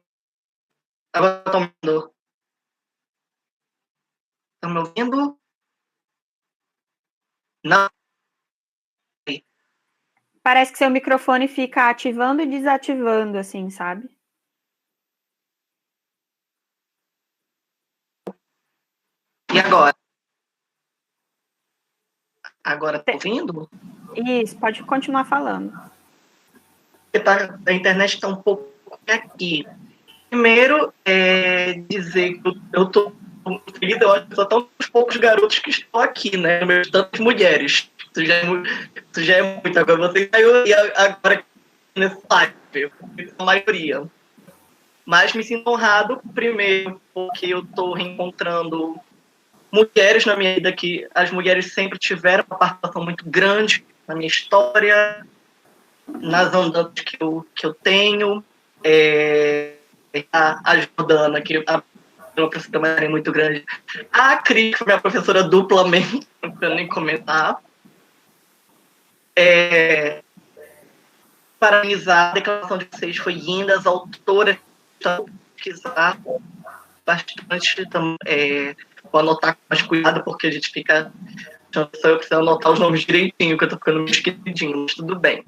Agora estão me ouvindo? Não. Parece que seu microfone fica ativando e desativando, assim, sabe? E agora? Agora tá ouvindo? Isso, pode continuar falando. A internet está um pouco aqui. Primeiro, dizer que eu estou feliz, eu acho que só estão os poucos garotos que estão aqui, né? Meus tantas mulheres. Isso já é muito. Agora você saiu e agora nesse live, a maioria. Mas me sinto honrado, primeiro, porque eu estou reencontrando mulheres na minha vida, que as mulheres sempre tiveram uma participação muito grande na minha história, nas andanças que eu tenho. A Jordana, que é uma professora muito grande. A Cris, que foi minha professora duplamente, não quero nem comentar. Parabenizar, a declaração de vocês foi linda, as autoras estão pesquisar bastante, vou anotar com mais cuidado, porque a gente fica... Só eu preciso anotar os nomes direitinho, que eu tô ficando meio esquecidinho, mas tudo bem.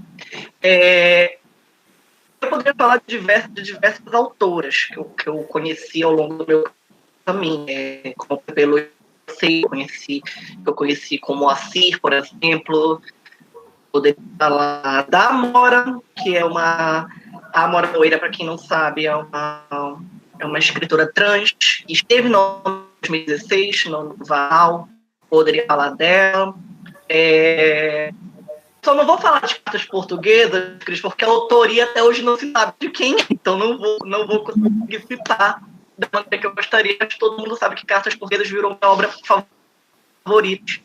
Eu poderia falar de diversas autoras que eu conheci ao longo do meu caminho, como pelo eu conheci como Moacir, por exemplo. Poderia falar da Amora, que é a Amora Moreira, para quem não sabe, é uma escritora trans, que esteve no 2016 no Val. Poderia falar dela. Só não vou falar de cartas portuguesas, Cris, porque a autoria até hoje não se sabe de quem, então não vou conseguir citar da maneira que eu gostaria, mas todo mundo sabe que Cartas Portuguesas virou minha obra favorita.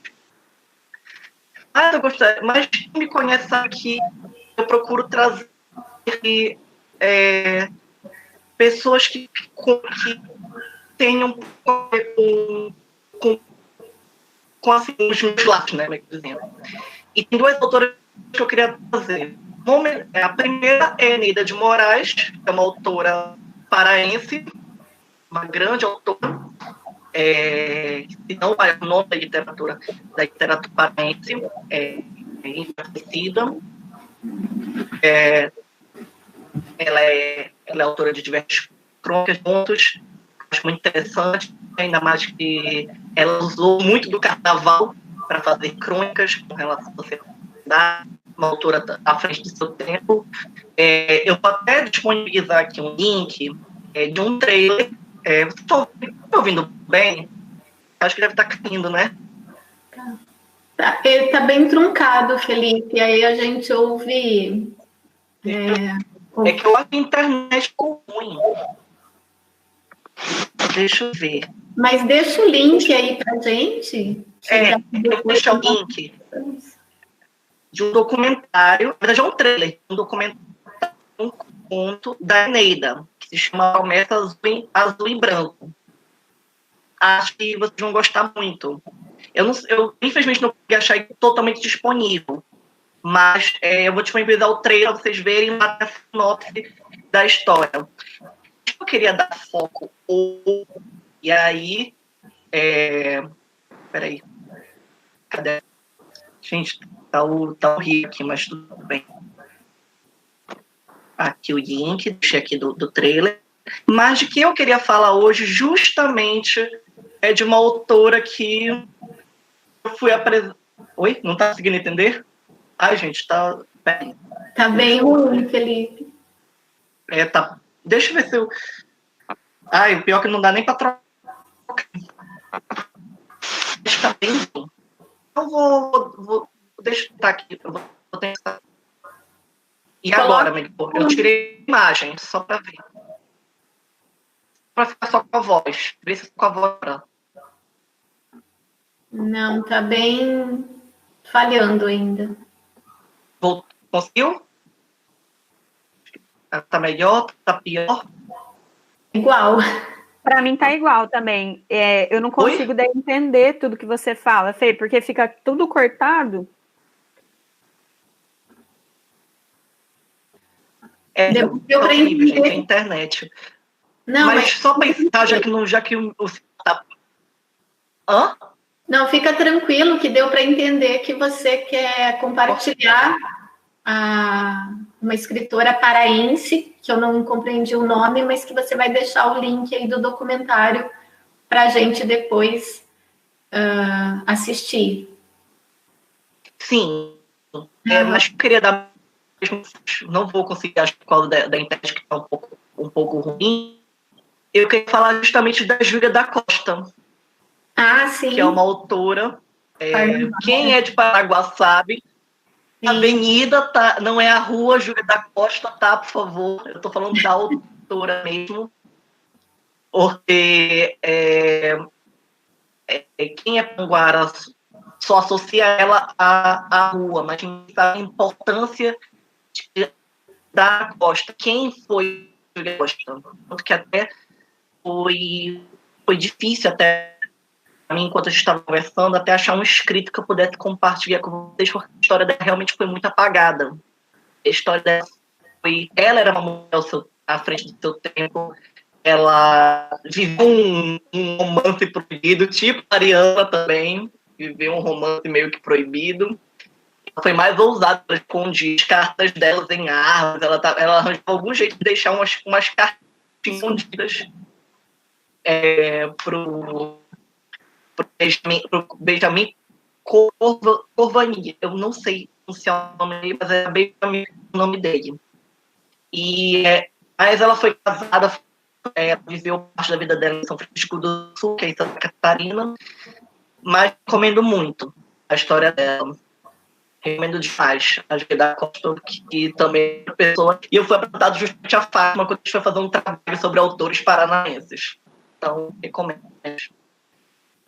Mas quem me conhece sabe que eu procuro trazer pessoas que tenham com assim, os meus laços, né, dizendo. E tem duas autoras que eu queria trazer. A primeira é Eneida de Moraes, que é uma autora paraense, uma grande autora, se não é o nome da literatura paraense, envelhecida. Ela é autora de diversos crônicas juntos, acho muito interessante, ainda mais que ela usou muito do carnaval para fazer crônicas com relação à sociedade, uma autora à frente do seu tempo. Eu vou até disponibilizar aqui um link de um trailer. Vocês estão ouvindo bem? Acho que deve estar caindo, né? Ele está bem truncado, Felipe. Aí a gente ouve... É que eu acho que a internet ficou ruim. Deixa eu ver. Mas deixa o link aí pra gente. Deixa o link de um documentário, na verdade é um trailer, um documentário, um conto da Eneida, que se chama Promessa Azul e Branco. Acho que vocês vão gostar muito. Eu infelizmente não consegui achar ele totalmente disponível, mas eu vou disponibilizar o trailer para vocês verem a sinopse da história. Eu queria dar foco, e aí, peraí, cadê? Gente, tá horrível aqui, mas tudo bem. Aqui o link, deixei aqui do trailer. Mas de que eu queria falar hoje, justamente, é de uma autora que eu fui apresentar. Oi? Não tá conseguindo entender? Ai, gente, tá... Peraí. Tá bem ruim, Felipe. Tá. Deixa eu ver se eu... Ai, o pior é que não dá nem pra trocar. tá bem. Eu vou deixa eu estar aqui. Eu vou tentar. E agora, amigo? Eu tirei a imagem, só para ver. Para ficar só com a voz. Ver se com a voz. Não, tá bem falhando ainda. Conseguiu? Tá melhor? Tá pior? Igual. Para mim tá igual também. Eu não consigo daí entender tudo que você fala, Fê, porque fica tudo cortado. Deu para entender. Gente, a internet. Não, mas só pensar, já que o tá... Hã? Não, fica tranquilo que deu para entender que você quer compartilhar uma escritora paraense, que eu não compreendi o nome, mas que você vai deixar o link aí do documentário para a gente depois assistir. Sim. Mas eu queria dar... Não vou conseguir, acho que qual da internet que está um pouco ruim. Eu queria falar justamente da Júlia da Costa. Ah, sim. Que é uma autora. Quem é de Paraguá sabe. Sim. A avenida não é a rua Júlia da Costa, tá? Por favor. Eu estou falando da autora mesmo. Porque quem é panguara só associa ela à rua, mas não sabe a importância da Costa. Quem foi Júlia Costa? Tanto que até foi difícil até para mim, enquanto a gente estava conversando, até achar um escrito que eu pudesse compartilhar com vocês, porque a história dela realmente foi muito apagada. A história dela ela era uma mulher à frente do seu tempo, ela viveu um romance proibido, tipo Mariana também, viveu um romance meio que proibido. Ela foi mais ousada, ela escondia as cartas delas em árvores, ela arranjou algum jeito de deixar umas cartas escondidas pro Benjamin Corvani. Eu não sei pronunciar o nome dele, mas é Benjamin o nome dele. Mas ela foi casada, viveu parte da vida dela em São Francisco do Sul, que é em Santa Catarina, mas recomendo muito a história dela. Recomendo demais a Júlia da Costa, que também é pessoa. E eu fui apresentado justamente a Fátima quando a gente foi fazer um trabalho sobre autores paranaenses. Então, recomendo.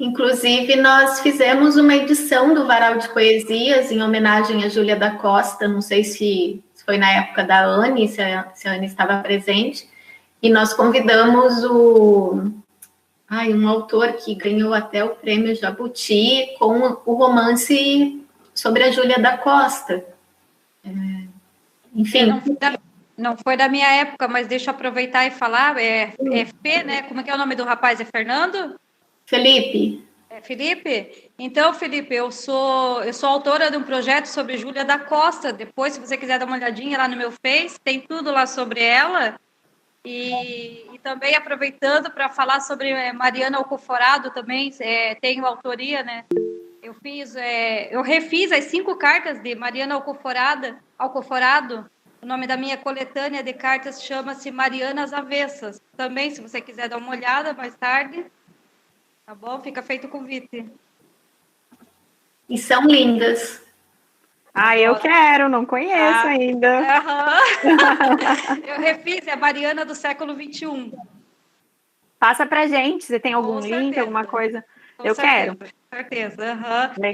Inclusive, nós fizemos uma edição do Varal de Poesias em homenagem a Júlia da Costa. Não sei se foi na época da Anne, se a Anne estava presente. E nós convidamos um autor que ganhou até o prêmio Jabuti com o romance sobre a Júlia da Costa. Enfim. Não foi da minha época, mas deixa eu aproveitar e falar. Fê, né? Como é que é o nome do rapaz? É Fernando? Felipe. Felipe? Então, Felipe, eu sou autora de um projeto sobre Júlia da Costa. Depois, se você quiser dar uma olhadinha lá no meu Face, tem tudo lá sobre ela. E também aproveitando para falar sobre Mariana Alcoforado também, tenho autoria, né? Eu refiz as 5 cartas de Mariana Alcoforado. O nome da minha coletânea de cartas chama-se Marianas Avessas. Também, se você quiser dar uma olhada mais tarde, tá bom? Fica feito o convite. E são lindas. Eu quero, não conheço ainda. Eu refiz, é a Mariana do século XXI. Passa pra gente, você tem algum link, alguma coisa? Eu quero. Com certeza.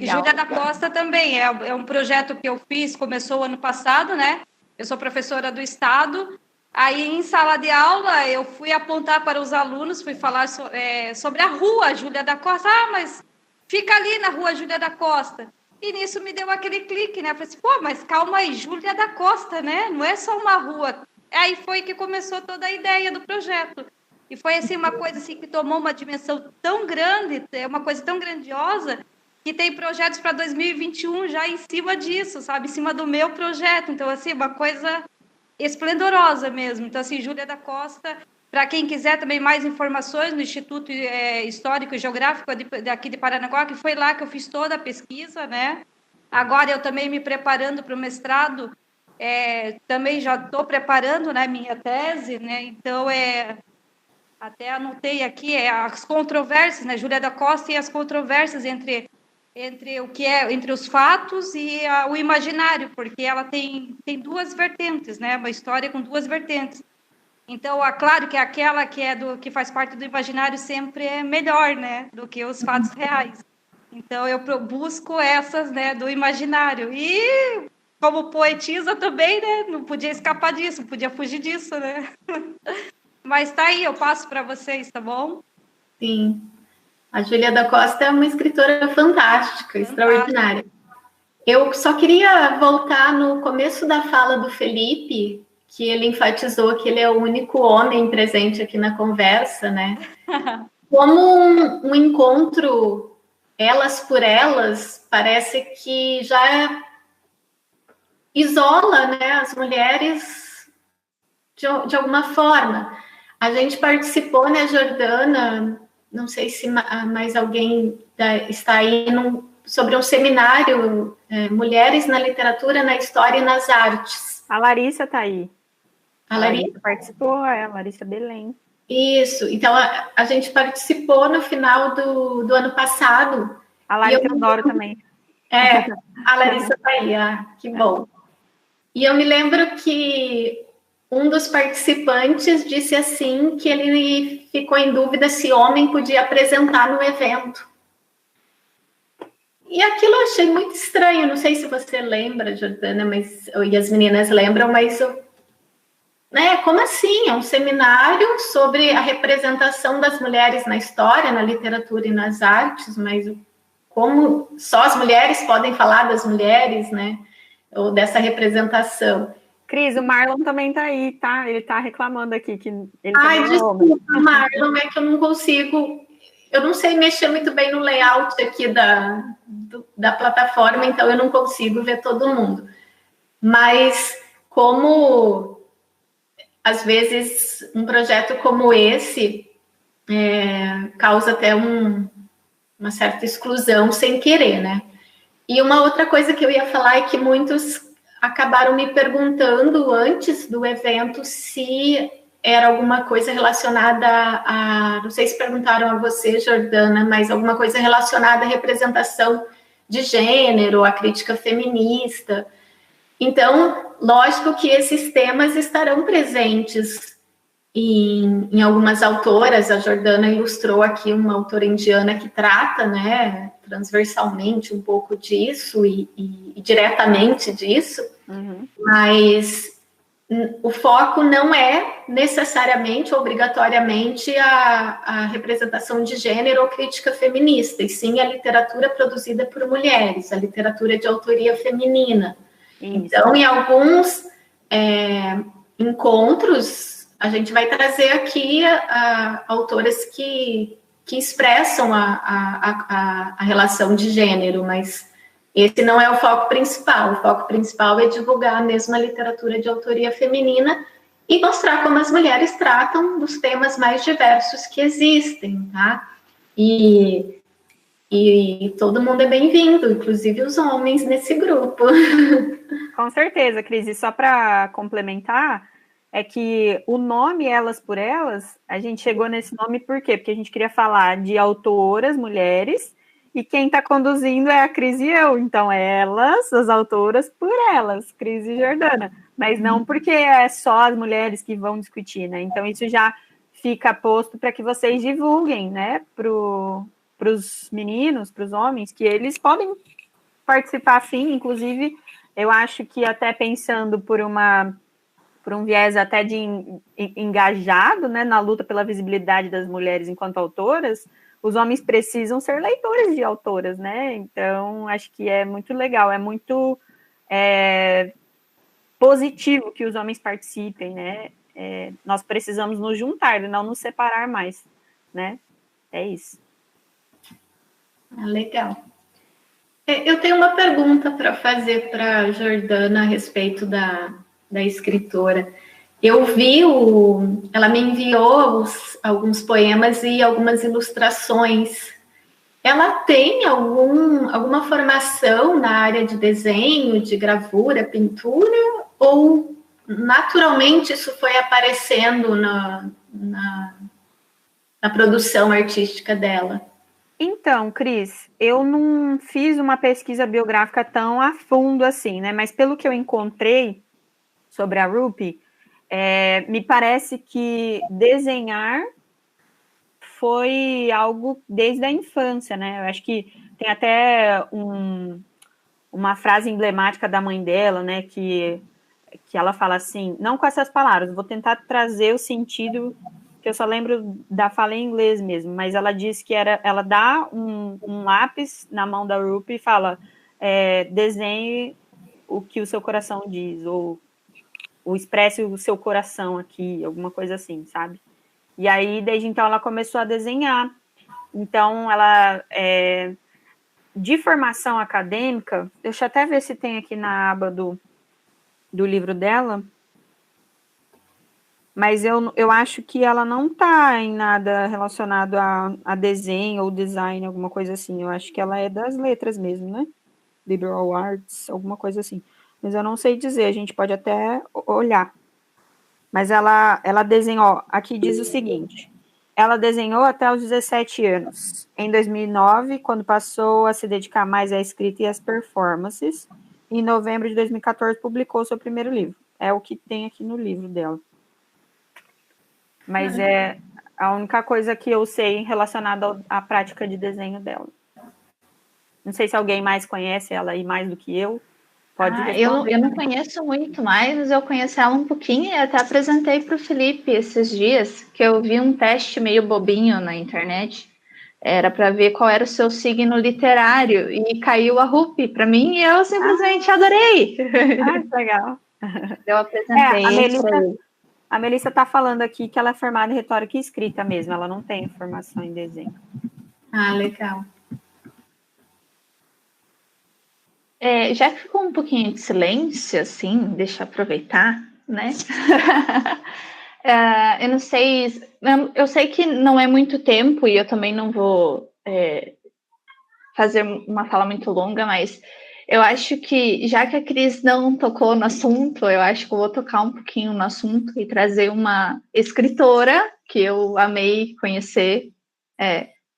E Júlia da Costa também, é um projeto que eu fiz, começou ano passado, né? Eu sou professora do Estado. Aí, em sala de aula, eu fui apontar para os alunos, fui falar sobre a rua Júlia da Costa. Mas fica ali na rua Júlia da Costa. E nisso me deu aquele clique, né? Eu falei assim, mas calma aí, Júlia da Costa, né? Não é só uma rua. Aí foi que começou toda a ideia do projeto. E foi assim, uma coisa assim, que tomou uma dimensão tão grande, uma coisa tão grandiosa, que tem projetos para 2021 já em cima disso, sabe? Em cima do meu projeto. Então, assim, uma coisa esplendorosa mesmo. Então, assim, Júlia da Costa, para quem quiser também mais informações, no Instituto Histórico e Geográfico daqui de Paranaguá, que foi lá que eu fiz toda a pesquisa, né? Agora eu também me preparando para o mestrado, também já estou preparando, né, minha tese, né? Então, até anotei aqui, as controvérsias, né? Júlia da Costa e as controvérsias entre o que entre os fatos e o imaginário, porque ela tem duas vertentes, né? Uma história com duas vertentes. Então, claro que aquela que faz parte do imaginário sempre é melhor, né? Do que os fatos reais. Então, eu busco essas, né? Do imaginário. E como poetisa também, né? Não podia escapar disso, não podia fugir disso, né? Mas tá aí, eu passo para vocês, tá bom? Sim. A Júlia da Costa é uma escritora fantástica, extraordinária. Eu só queria voltar no começo da fala do Felipe, que ele enfatizou que ele é o único homem presente aqui na conversa, né? Como um encontro elas por elas, parece que já isola, né, as mulheres de alguma forma. A gente participou, né, Jordana, não sei se mais alguém está aí, sobre um seminário, Mulheres na Literatura, na História e nas Artes. A Larissa está aí. A Larissa participou, a Larissa Belém. Isso, então a gente participou no final do ano passado. A Larissa Teodoro também. A Larissa está aí, que bom. E eu me lembro que um dos participantes disse assim que ele ficou em dúvida se homem podia apresentar no evento. E aquilo eu achei muito estranho, não sei se você lembra, Jordana, e as meninas lembram, mas né, como assim? É um seminário sobre a representação das mulheres na história, na literatura e nas artes, mas como só as mulheres podem falar das mulheres, né? Ou dessa representação. Cris, o Marlon também está aí, tá? Ele está reclamando aqui que ele desculpa, Marlon, é que eu não consigo. Eu não sei mexer muito bem no layout aqui da plataforma, então eu não consigo ver todo mundo. Mas como às vezes um projeto como esse causa até uma certa exclusão sem querer, né? E uma outra coisa que eu ia falar é que muitos acabaram me perguntando antes do evento se era alguma coisa relacionada não sei se perguntaram a você, Jordana, mas alguma coisa relacionada à representação de gênero, à crítica feminista. Então, lógico que esses temas estarão presentes em algumas autoras. A Jordana ilustrou aqui uma autora indiana que trata, né, transversalmente um pouco disso e diretamente disso, mas o foco não é necessariamente, obrigatoriamente, a representação de gênero ou crítica feminista, e sim a literatura produzida por mulheres, a literatura de autoria feminina. Isso. Então, em alguns encontros, a gente vai trazer aqui autoras que expressam a relação de gênero, mas esse não é o foco principal. O foco principal é divulgar mesmo a literatura de autoria feminina e mostrar como as mulheres tratam dos temas mais diversos que existem, tá? E todo mundo é bem-vindo, inclusive os homens nesse grupo. Com certeza, Cris. E só para complementar, é que o nome Elas por Elas, a gente chegou nesse nome por quê? Porque a gente queria falar de autoras, mulheres, e quem está conduzindo é a Cris e eu. Então, elas, as autoras, por elas, Cris e Jordana. Mas não porque é só as mulheres que vão discutir, né? Então, isso já fica posto para que vocês divulguem, né? Para os meninos, para os homens, que eles podem participar, sim. Inclusive, eu acho que até pensando por um viés até de engajado, né? Na luta pela visibilidade das mulheres enquanto autoras, os homens precisam ser leitores de autoras, né? Então, acho que é muito legal, é muito positivo que os homens participem, né? Nós precisamos nos juntar, não nos separar mais, né? É isso. Legal. Eu tenho uma pergunta para fazer para a Jordana a respeito da escritora. Eu vi, ela me enviou alguns poemas e algumas ilustrações. Ela tem alguma formação na área de desenho, de gravura, pintura, ou naturalmente isso foi aparecendo na produção artística dela. Então, Cris, eu não fiz uma pesquisa biográfica tão a fundo assim, né? Mas pelo que eu encontrei sobre a Rupi, me parece que desenhar foi algo desde a infância, né? Eu acho que tem até uma frase emblemática da mãe dela, né? Que ela fala assim, não com essas palavras, vou tentar trazer o sentido, que eu só lembro da fala em inglês mesmo, mas ela diz que ela dá um lápis na mão da Rupi e fala, desenhe o que o seu coração diz, ou expresse o seu coração aqui, alguma coisa assim, sabe? E aí, desde então, ela começou a desenhar. Então, ela, de formação acadêmica, deixa eu até ver se tem aqui na aba do livro dela, mas eu acho que ela não está em nada relacionado a desenho ou design, alguma coisa assim. Eu acho que ela é das letras mesmo, né? Liberal Arts, alguma coisa assim. Mas eu não sei dizer, a gente pode até olhar. Mas ela desenhou, aqui diz o seguinte, ela desenhou até os 17 anos. Em 2009, quando passou a se dedicar mais à escrita e às performances, em novembro de 2014 publicou seu primeiro livro. É o que tem aqui no livro dela. Mas é a única coisa que eu sei relacionada à prática de desenho dela. Não sei se alguém mais conhece ela aí mais do que eu. Pode responder. Eu não conheço muito mais, mas eu conheço ela um pouquinho e até apresentei para o Felipe esses dias, que eu vi um teste meio bobinho na internet. Era para ver qual era o seu signo literário e caiu a Rupi para mim e eu simplesmente adorei. Que legal. Eu apresentei a Melissa está falando aqui que ela é formada em retórica e escrita mesmo, ela não tem formação em desenho. Legal. Já que ficou um pouquinho de silêncio, assim, deixa eu aproveitar, né? Eu não sei, eu sei que não é muito tempo e eu também não vou fazer uma fala muito longa, mas eu acho que, já que a Cris não tocou no assunto, eu acho que eu vou tocar um pouquinho no assunto e trazer uma escritora que eu amei conhecer,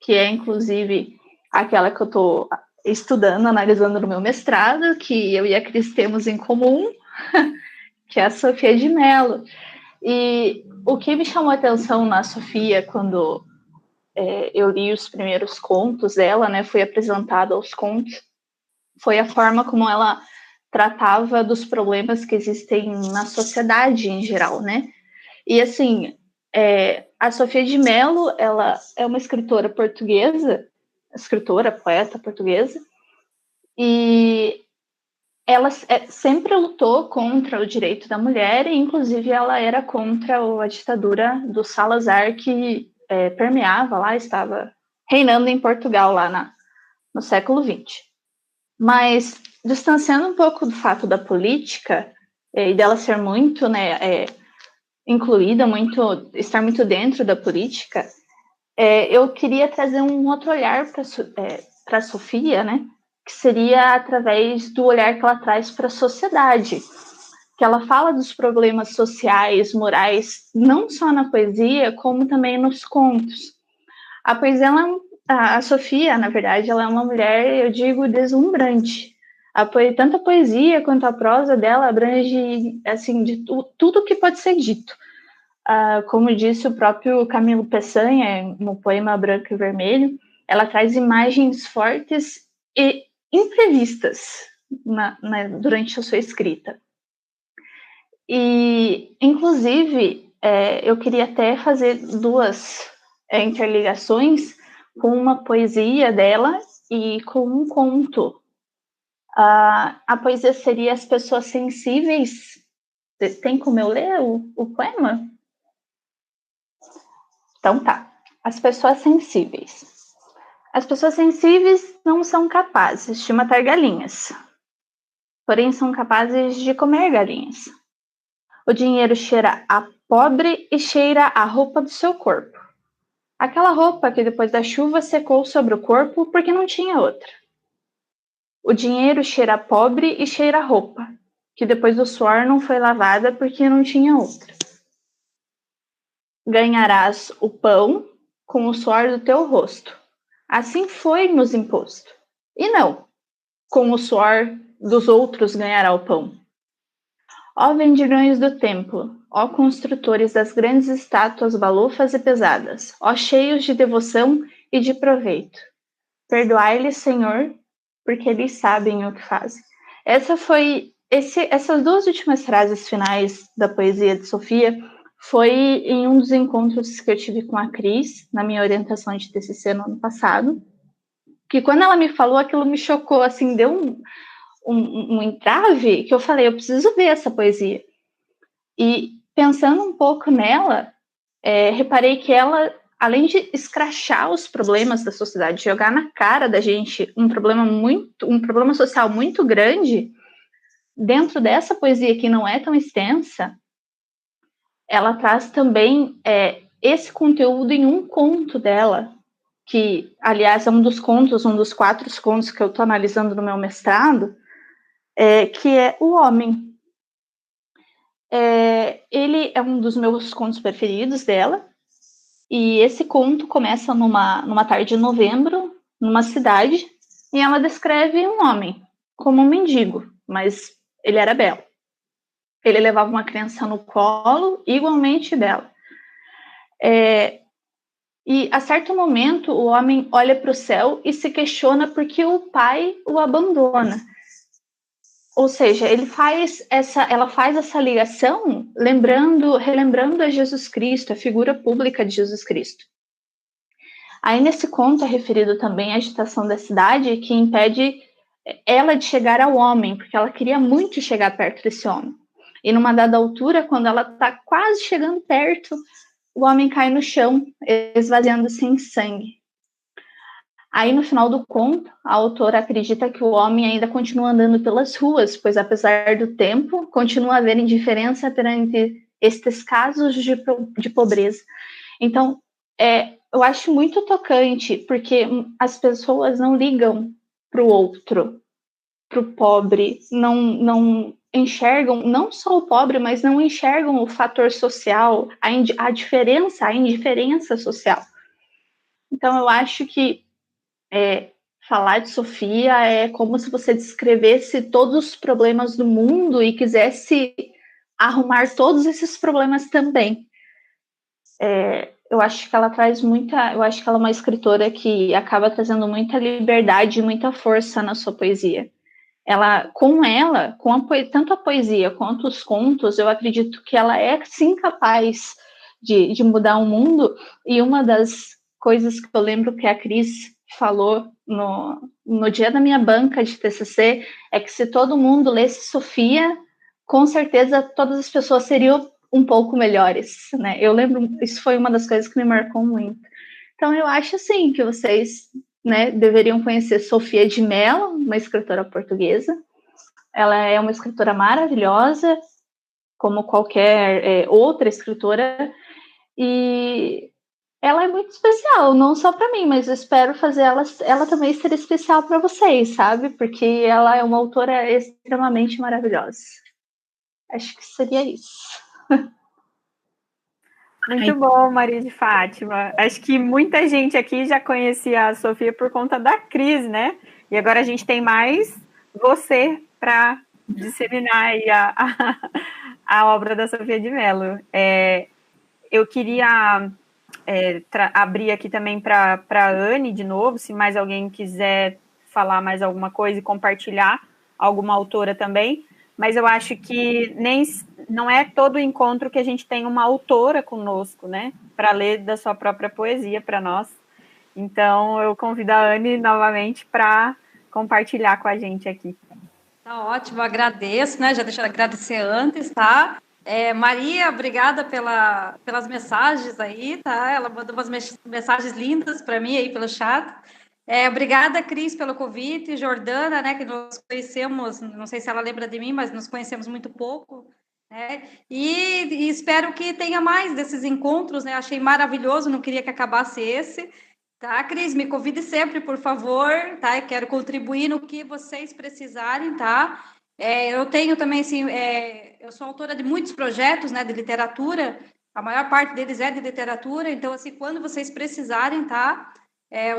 que é, inclusive, aquela que eu estou estudando, analisando no meu mestrado, que eu e a Cris temos em comum, que é a Sofia de Mello. E o que me chamou a atenção na Sofia, quando eu li os primeiros contos dela, né, fui apresentada aos contos, foi a forma como ela tratava dos problemas que existem na sociedade em geral, né? E, assim, a Sofia de Mello, ela é uma escritora portuguesa, poeta portuguesa, e ela sempre lutou contra o direito da mulher, e inclusive ela era contra a ditadura do Salazar, que permeava lá, estava reinando em Portugal lá no século XX. Mas, distanciando um pouco do fato da política, e dela ser muito, né, incluída, estar muito dentro da política, eu queria trazer um outro olhar para a Sofia, né, que seria através do olhar que ela traz para a sociedade, que ela fala dos problemas sociais, morais, não só na poesia, como também nos contos. A poesia, a Sofia, na verdade, ela é uma mulher, eu digo, deslumbrante. Tanto a poesia quanto a prosa dela abrange, assim, de tudo que pode ser dito. Como disse o próprio Camilo Peçanha, no poema Branco e Vermelho, ela traz imagens fortes e imprevistas durante a sua escrita. E, inclusive, eu queria até fazer duas interligações com uma poesia dela e com um conto. A poesia seria As Pessoas Sensíveis. Tem como eu ler o poema? Então tá. As pessoas sensíveis. As pessoas sensíveis não são capazes de matar galinhas, porém são capazes de comer galinhas. O dinheiro cheira a pobre e cheira a roupa do seu corpo. Aquela roupa que depois da chuva secou sobre o corpo porque não tinha outra. O dinheiro cheira a pobre e cheira a roupa, que depois do suor não foi lavada porque não tinha outra. Ganharás o pão com o suor do teu rosto. Assim foi-nos imposto. E não, com o suor dos outros ganhará o pão. Ó vendilhões do templo, ó construtores das grandes estátuas balofas e pesadas, ó cheios de devoção e de proveito. Perdoai-lhes, Senhor, porque eles sabem o que fazem. Essas duas últimas frases finais da poesia de Sofia foi em um dos encontros que eu tive com a Cris, na minha orientação de TCC no ano passado, que quando ela me falou, aquilo me chocou, assim, deu um entrave, que eu falei, eu preciso ver essa poesia. E pensando um pouco nela, reparei que ela, além de escrachar os problemas da sociedade, jogar na cara da gente um problema social muito grande, dentro dessa poesia que não é tão extensa, ela traz também esse conteúdo em um conto dela, que, aliás, é um dos 4 contos que eu estou analisando no meu mestrado, que é O Homem. Ele é um dos meus contos preferidos dela, e esse conto começa numa tarde de novembro, numa cidade, e ela descreve um homem como um mendigo, mas ele era belo. Ele levava uma criança no colo, igualmente bela. E, a certo momento, o homem olha para o céu e se questiona por que o pai o abandona. Ou seja, ela faz essa ligação relembrando a Jesus Cristo, a figura pública de Jesus Cristo. Aí, nesse conto, é referido também à agitação da cidade, que impede ela de chegar ao homem, porque ela queria muito chegar perto desse homem. E numa dada altura, quando ela está quase chegando perto, o homem cai no chão, esvaziando-se em sangue. Aí, no final do conto, a autora acredita que o homem ainda continua andando pelas ruas, pois, apesar do tempo, continua a haver indiferença perante estes casos de pobreza. Então, eu acho muito tocante, porque as pessoas não ligam para o outro, para o pobre, não enxergam, não só o pobre, mas não enxergam o fator social, a indiferença social. Então, eu acho que falar de Sofia é como se você descrevesse todos os problemas do mundo e quisesse arrumar todos esses problemas também. Eu acho que ela traz eu acho que ela é uma escritora que acaba trazendo muita liberdade e muita força na sua poesia. Tanto a poesia quanto os contos, eu acredito que ela é sim capaz de mudar o mundo. E uma das coisas que eu lembro que a Cris falou no dia da minha banca de TCC é que se todo mundo lesse Sofia, com certeza todas as pessoas seriam um pouco melhores, né? Eu lembro, isso foi uma das coisas que me marcou muito. Então, eu acho, assim, que vocês, né, deveriam conhecer Sofia de Mello, uma escritora portuguesa. Ela é uma escritora maravilhosa, como qualquer outra escritora, e ela é muito especial, não só para mim, mas eu espero fazer ela também ser especial para vocês, sabe? Porque ela é uma autora extremamente maravilhosa. Acho que seria isso. Muito bom, Maria de Fátima. Acho que muita gente aqui já conhecia a Sofia por conta da Cris, né? E agora a gente tem mais você para disseminar aí a obra da Sofia de Mello. Eu queria abrir aqui também para a Anne de novo, se mais alguém quiser falar mais alguma coisa e compartilhar alguma autora também. Mas eu acho que não é todo encontro que a gente tem uma autora conosco, né, para ler da sua própria poesia para nós. Então, eu convido a Anne novamente para compartilhar com a gente aqui. Tá ótimo, agradeço, né? Já deixa eu agradecer antes, tá? Maria, obrigada pelas mensagens aí, tá? Ela mandou umas mensagens lindas para mim aí pelo chat. Obrigada, Cris, pelo convite. Jordana, né, que nós conhecemos, não sei se ela lembra de mim, mas nos conhecemos muito pouco, né? E espero que tenha mais desses encontros, né? Achei maravilhoso, não queria que acabasse esse. Tá, Cris, me convide sempre, por favor, tá? Eu quero contribuir no que vocês precisarem, tá? Eu tenho também, assim, eu sou autora de muitos projetos, né, de literatura, A maior parte deles é de literatura, então, assim, quando vocês precisarem, tá?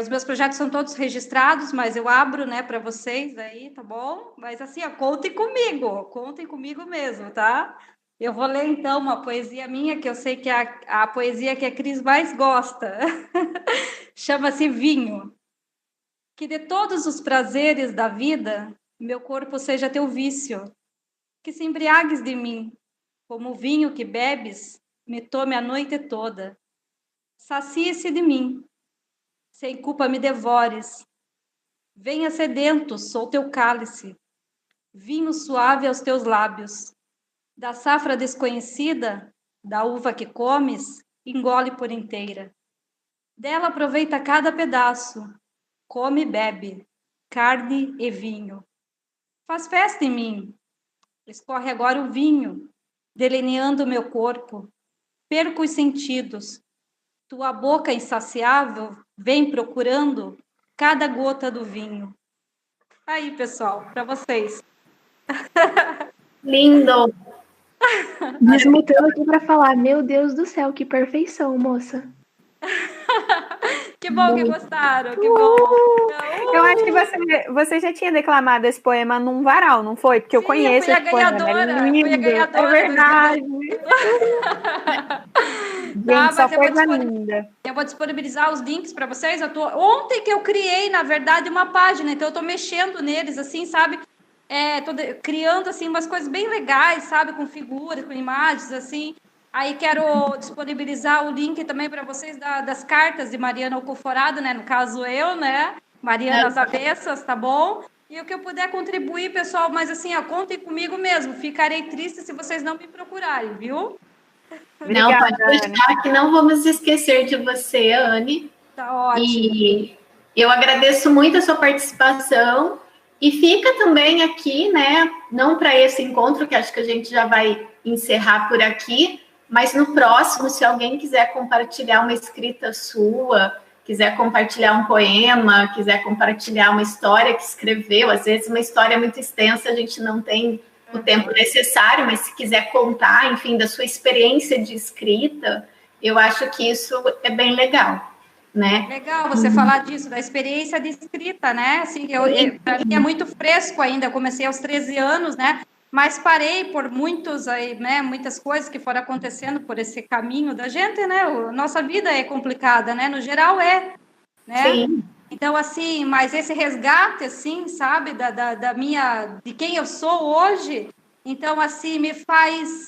Os meus projetos são todos registrados, mas eu abro, né, para vocês aí, tá bom? Mas, assim, ó, contem comigo mesmo, tá? Eu vou ler, então, uma poesia minha, que eu sei que é a poesia que a Cris mais gosta. Chama-se Vinho. Que de todos os prazeres da vida, meu corpo seja teu vício. Que se embriagues de mim, como o vinho que bebes, me tome a noite toda. Sacie-se de mim, sem culpa me devores. Venha sedento, sou teu cálice, vinho suave aos teus lábios. Da safra desconhecida, da uva que comes, engole por inteira. Dela aproveita cada pedaço, come e bebe, carne e vinho. Faz festa em mim, escorre agora o vinho, delineando o meu corpo. Perco os sentidos. Tua boca insaciável vem procurando cada gota do vinho. Aí, pessoal, para vocês. Lindo! Desmutando aqui para falar, meu Deus do céu, que perfeição, moça. Que bom que gostaram, que bom. Eu acho que você já tinha declamado esse poema num varal, não foi? Porque eu conheço esse poema. É lindo, é verdade. Gente, só coisa linda. Eu vou disponibilizar os links para vocês. Ontem que eu criei, na verdade, uma página, então eu estou mexendo neles, assim, sabe? Tô criando, assim, umas coisas bem legais, sabe? Com figuras, com imagens, assim. Aí quero disponibilizar o link também para vocês das cartas de Mariana Alcoforado, né? No caso eu, né? Mariana às avessas, tá bom? E o que eu puder contribuir, pessoal, mas assim, contem comigo mesmo. Ficarei triste se vocês não me procurarem, viu? Não, pode deixar que não vamos esquecer de você, Anne. Tá ótimo. E eu agradeço muito a sua participação. E fica também aqui, né? Não para esse encontro, que acho que a gente já vai encerrar por aqui, mas no próximo, se alguém quiser compartilhar uma escrita sua, quiser compartilhar um poema, quiser compartilhar uma história que escreveu, às vezes uma história muito extensa, a gente não tem o tempo necessário, mas se quiser contar, enfim, da sua experiência de escrita, eu acho que isso é bem legal, né? Legal você falar disso, da experiência de escrita, né? Assim, para mim é muito fresco ainda, eu comecei aos 13 anos, né? Mas parei por muitas coisas que foram acontecendo por esse caminho da gente, né? Nossa vida é complicada, né? No geral né? Sim. Então, assim, mas esse resgate, assim, sabe, de quem eu sou hoje, então, assim, me faz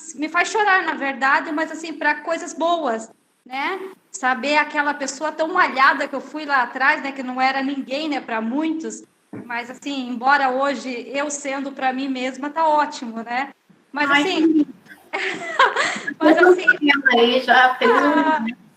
chorar, na verdade, mas, assim, para coisas boas, né? Saber aquela pessoa tão malhada que eu fui lá atrás, né? Que não era ninguém, né? Para muitos. Mas, assim, embora hoje eu sendo para mim mesma, tá ótimo, né? Mas, assim... mas, assim... Aí já fez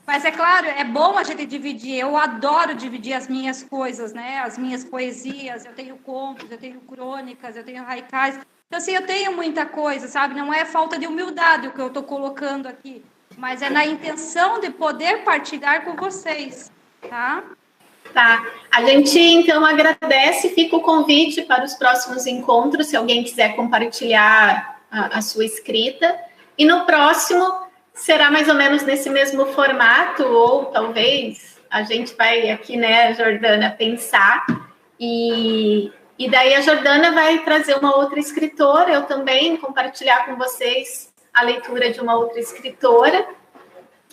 mas, é claro, é bom a gente dividir. Eu adoro dividir as minhas coisas, né? As minhas poesias. Eu tenho contos, eu tenho crônicas, eu tenho haikais. Então, assim, eu tenho muita coisa, sabe? Não é falta de humildade o que eu estou colocando aqui, mas é na intenção de poder partilhar com vocês, tá? Tá. A gente, então, agradece. Fica o convite para os próximos encontros, se alguém quiser compartilhar a sua escrita. E no próximo, será mais ou menos nesse mesmo formato, ou talvez a gente vai aqui, né, Jordana, pensar. E daí a Jordana vai trazer uma outra escritora, eu também compartilhar com vocês a leitura de uma outra escritora.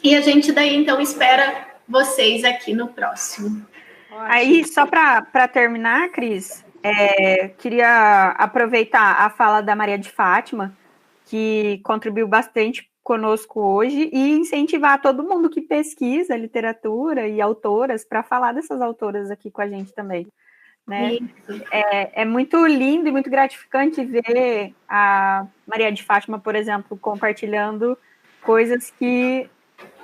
E a gente daí, então, espera vocês aqui no próximo. Aí, só para terminar, Cris, queria aproveitar a fala da Maria de Fátima, que contribuiu bastante conosco hoje, e incentivar todo mundo que pesquisa literatura e autoras para falar dessas autoras aqui com a gente também. Né? É muito lindo e muito gratificante ver a Maria de Fátima, por exemplo, compartilhando coisas que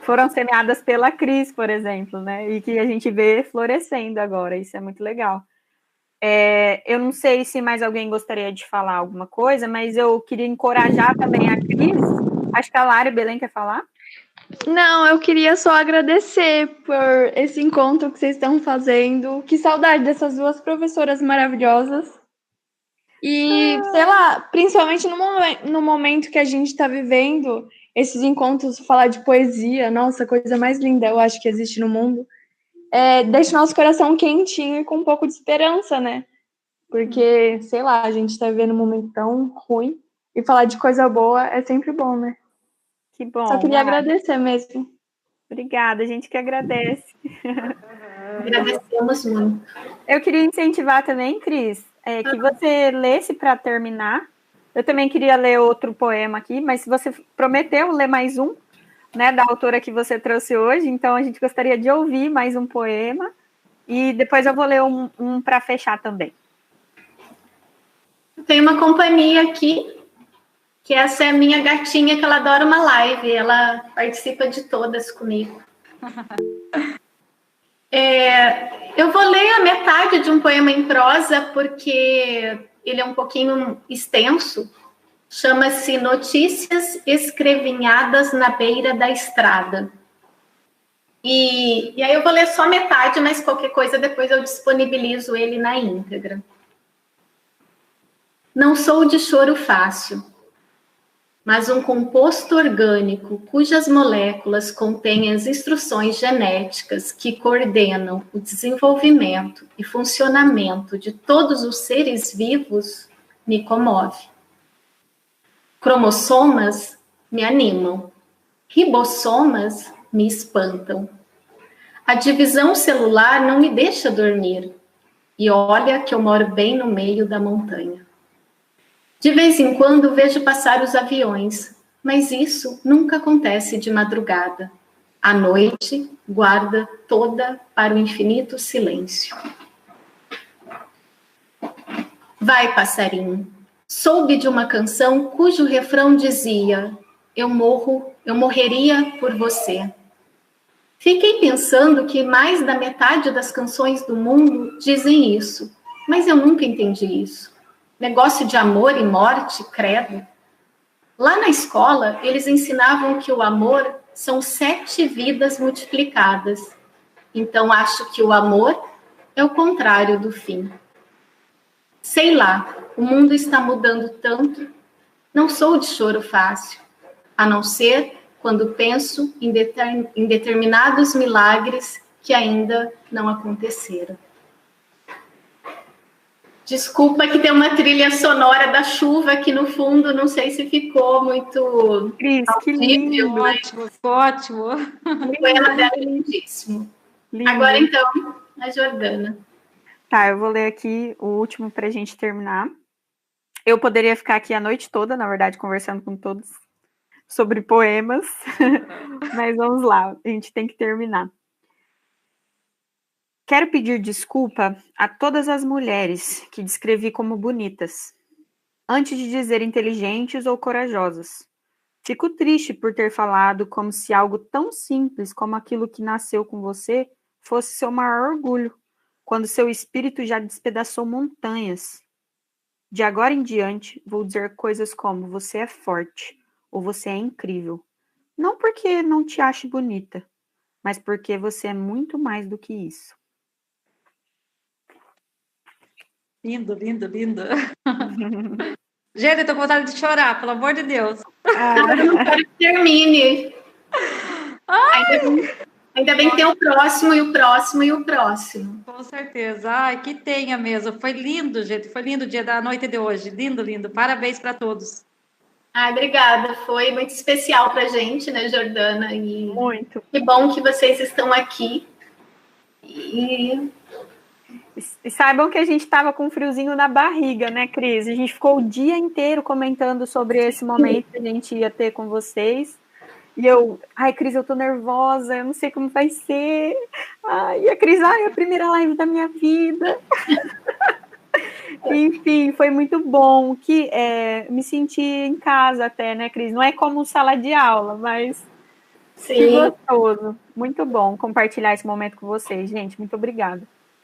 foram semeadas pela Cris, por exemplo, né? E que a gente vê florescendo agora. Isso é muito legal. Eu não sei se mais alguém gostaria de falar alguma coisa, mas eu queria encorajar também a Cris. Acho que a Lara e Belém quer falar. Não, eu queria só agradecer por esse encontro que vocês estão fazendo. Que saudade dessas duas professoras maravilhosas. E, sei lá, principalmente no momento que a gente está vivendo, esses encontros, falar de poesia, nossa, coisa mais linda, eu acho que existe no mundo, deixa o nosso coração quentinho e com um pouco de esperança, né? Porque, sei lá, a gente tá vivendo um momento tão ruim e falar de coisa boa é sempre bom, né? Que bom. Só queria agradecer mesmo. Obrigada, a gente que agradece. Agradecemos muito. Eu queria incentivar também, Cris, que você lesse para terminar. Eu também queria ler outro poema aqui, mas se você prometeu ler mais um, né, da autora que você trouxe hoje, então a gente gostaria de ouvir mais um poema e depois eu vou ler um para fechar também. Tem uma companhia aqui, que essa é a minha gatinha, que ela adora uma live, ela participa de todas comigo. Eu vou ler a metade de um poema em prosa, porque ele é um pouquinho extenso. Chama-se Notícias Escrevinhadas na Beira da Estrada. E aí eu vou ler só metade, mas qualquer coisa depois eu disponibilizo ele na íntegra. Não sou de choro fácil, mas um composto orgânico cujas moléculas contêm as instruções genéticas que coordenam o desenvolvimento e funcionamento de todos os seres vivos me comove. Cromossomas me animam, ribossomas me espantam. A divisão celular não me deixa dormir, e olha que eu moro bem no meio da montanha. De vez em quando vejo passar os aviões, mas isso nunca acontece de madrugada. A noite guarda toda para o infinito silêncio. Vai, passarinho. Soube de uma canção cujo refrão dizia: eu morreria por você. Fiquei pensando que mais da metade das canções do mundo dizem isso, mas eu nunca entendi isso. Negócio de amor e morte, credo. Lá na escola, eles ensinavam que o amor são 7 vidas multiplicadas. Então, acho que o amor é o contrário do fim. Sei lá, o mundo está mudando tanto. Não sou de choro fácil, a não ser quando penso em determinados milagres que ainda não aconteceram. Desculpa que tem uma trilha sonora da chuva aqui no fundo, não sei se ficou muito... Cris, que lindo! Ótimo, ótimo. O poema dela é lindíssimo. Lindo. Agora, então, a Jordana. Tá, eu vou ler aqui o último para a gente terminar. Eu poderia ficar aqui a noite toda, na verdade, conversando com todos sobre poemas, mas vamos lá, a gente tem que terminar. Quero pedir desculpa a todas as mulheres que descrevi como bonitas, antes de dizer inteligentes ou corajosas. Fico triste por ter falado como se algo tão simples como aquilo que nasceu com você fosse seu maior orgulho, quando seu espírito já despedaçou montanhas. De agora em diante, vou dizer coisas como você é forte ou você é incrível. Não porque não te ache bonita, mas porque você é muito mais do que isso. Lindo, lindo, lindo. Gente, eu tô com vontade de chorar, pelo amor de Deus. Eu não quero que termine. Ainda bem que tem o próximo, e o próximo, e o próximo. Com certeza. Ai, que tenha mesmo. Foi lindo, gente. Foi lindo o dia da noite de hoje. Lindo, lindo. Parabéns para todos. Obrigada. Foi muito especial pra gente, né, Jordana? E muito. Que bom que vocês estão aqui. E saibam que a gente estava com um friozinho na barriga, né, Cris? A gente ficou o dia inteiro comentando sobre esse momento que a gente ia ter com vocês. E eu, Cris, eu tô nervosa, eu não sei como vai ser. E a Cris, é a primeira live da minha vida. Enfim, foi muito bom. Me senti em casa até, né, Cris? Não é como sala de aula, mas sim, que gostoso. Muito bom compartilhar esse momento com vocês, gente. Muito obrigada.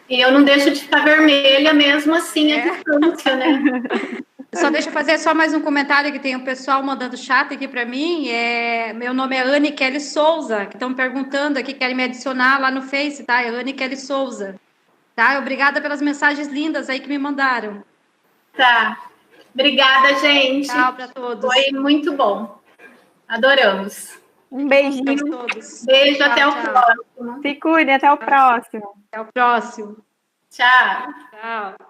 E eu não deixo de ficar vermelha mesmo assim a distância, né? Só deixa eu fazer só mais um comentário que tem o pessoal mandando chat aqui para mim. Meu nome é Anne Kelly Souza, que estão perguntando aqui, querem me adicionar lá no Face, tá? É Anne Kelly Souza. Tá? Obrigada pelas mensagens lindas aí que me mandaram. Tá. Obrigada, gente. Tchau para todos. Foi muito bom. Adoramos. Um beijinho. Beijo a todos. Beijo, Tchau, até o tchau. próximo. Se cuidem, até o próximo. Até o próximo. Tchau. Tchau.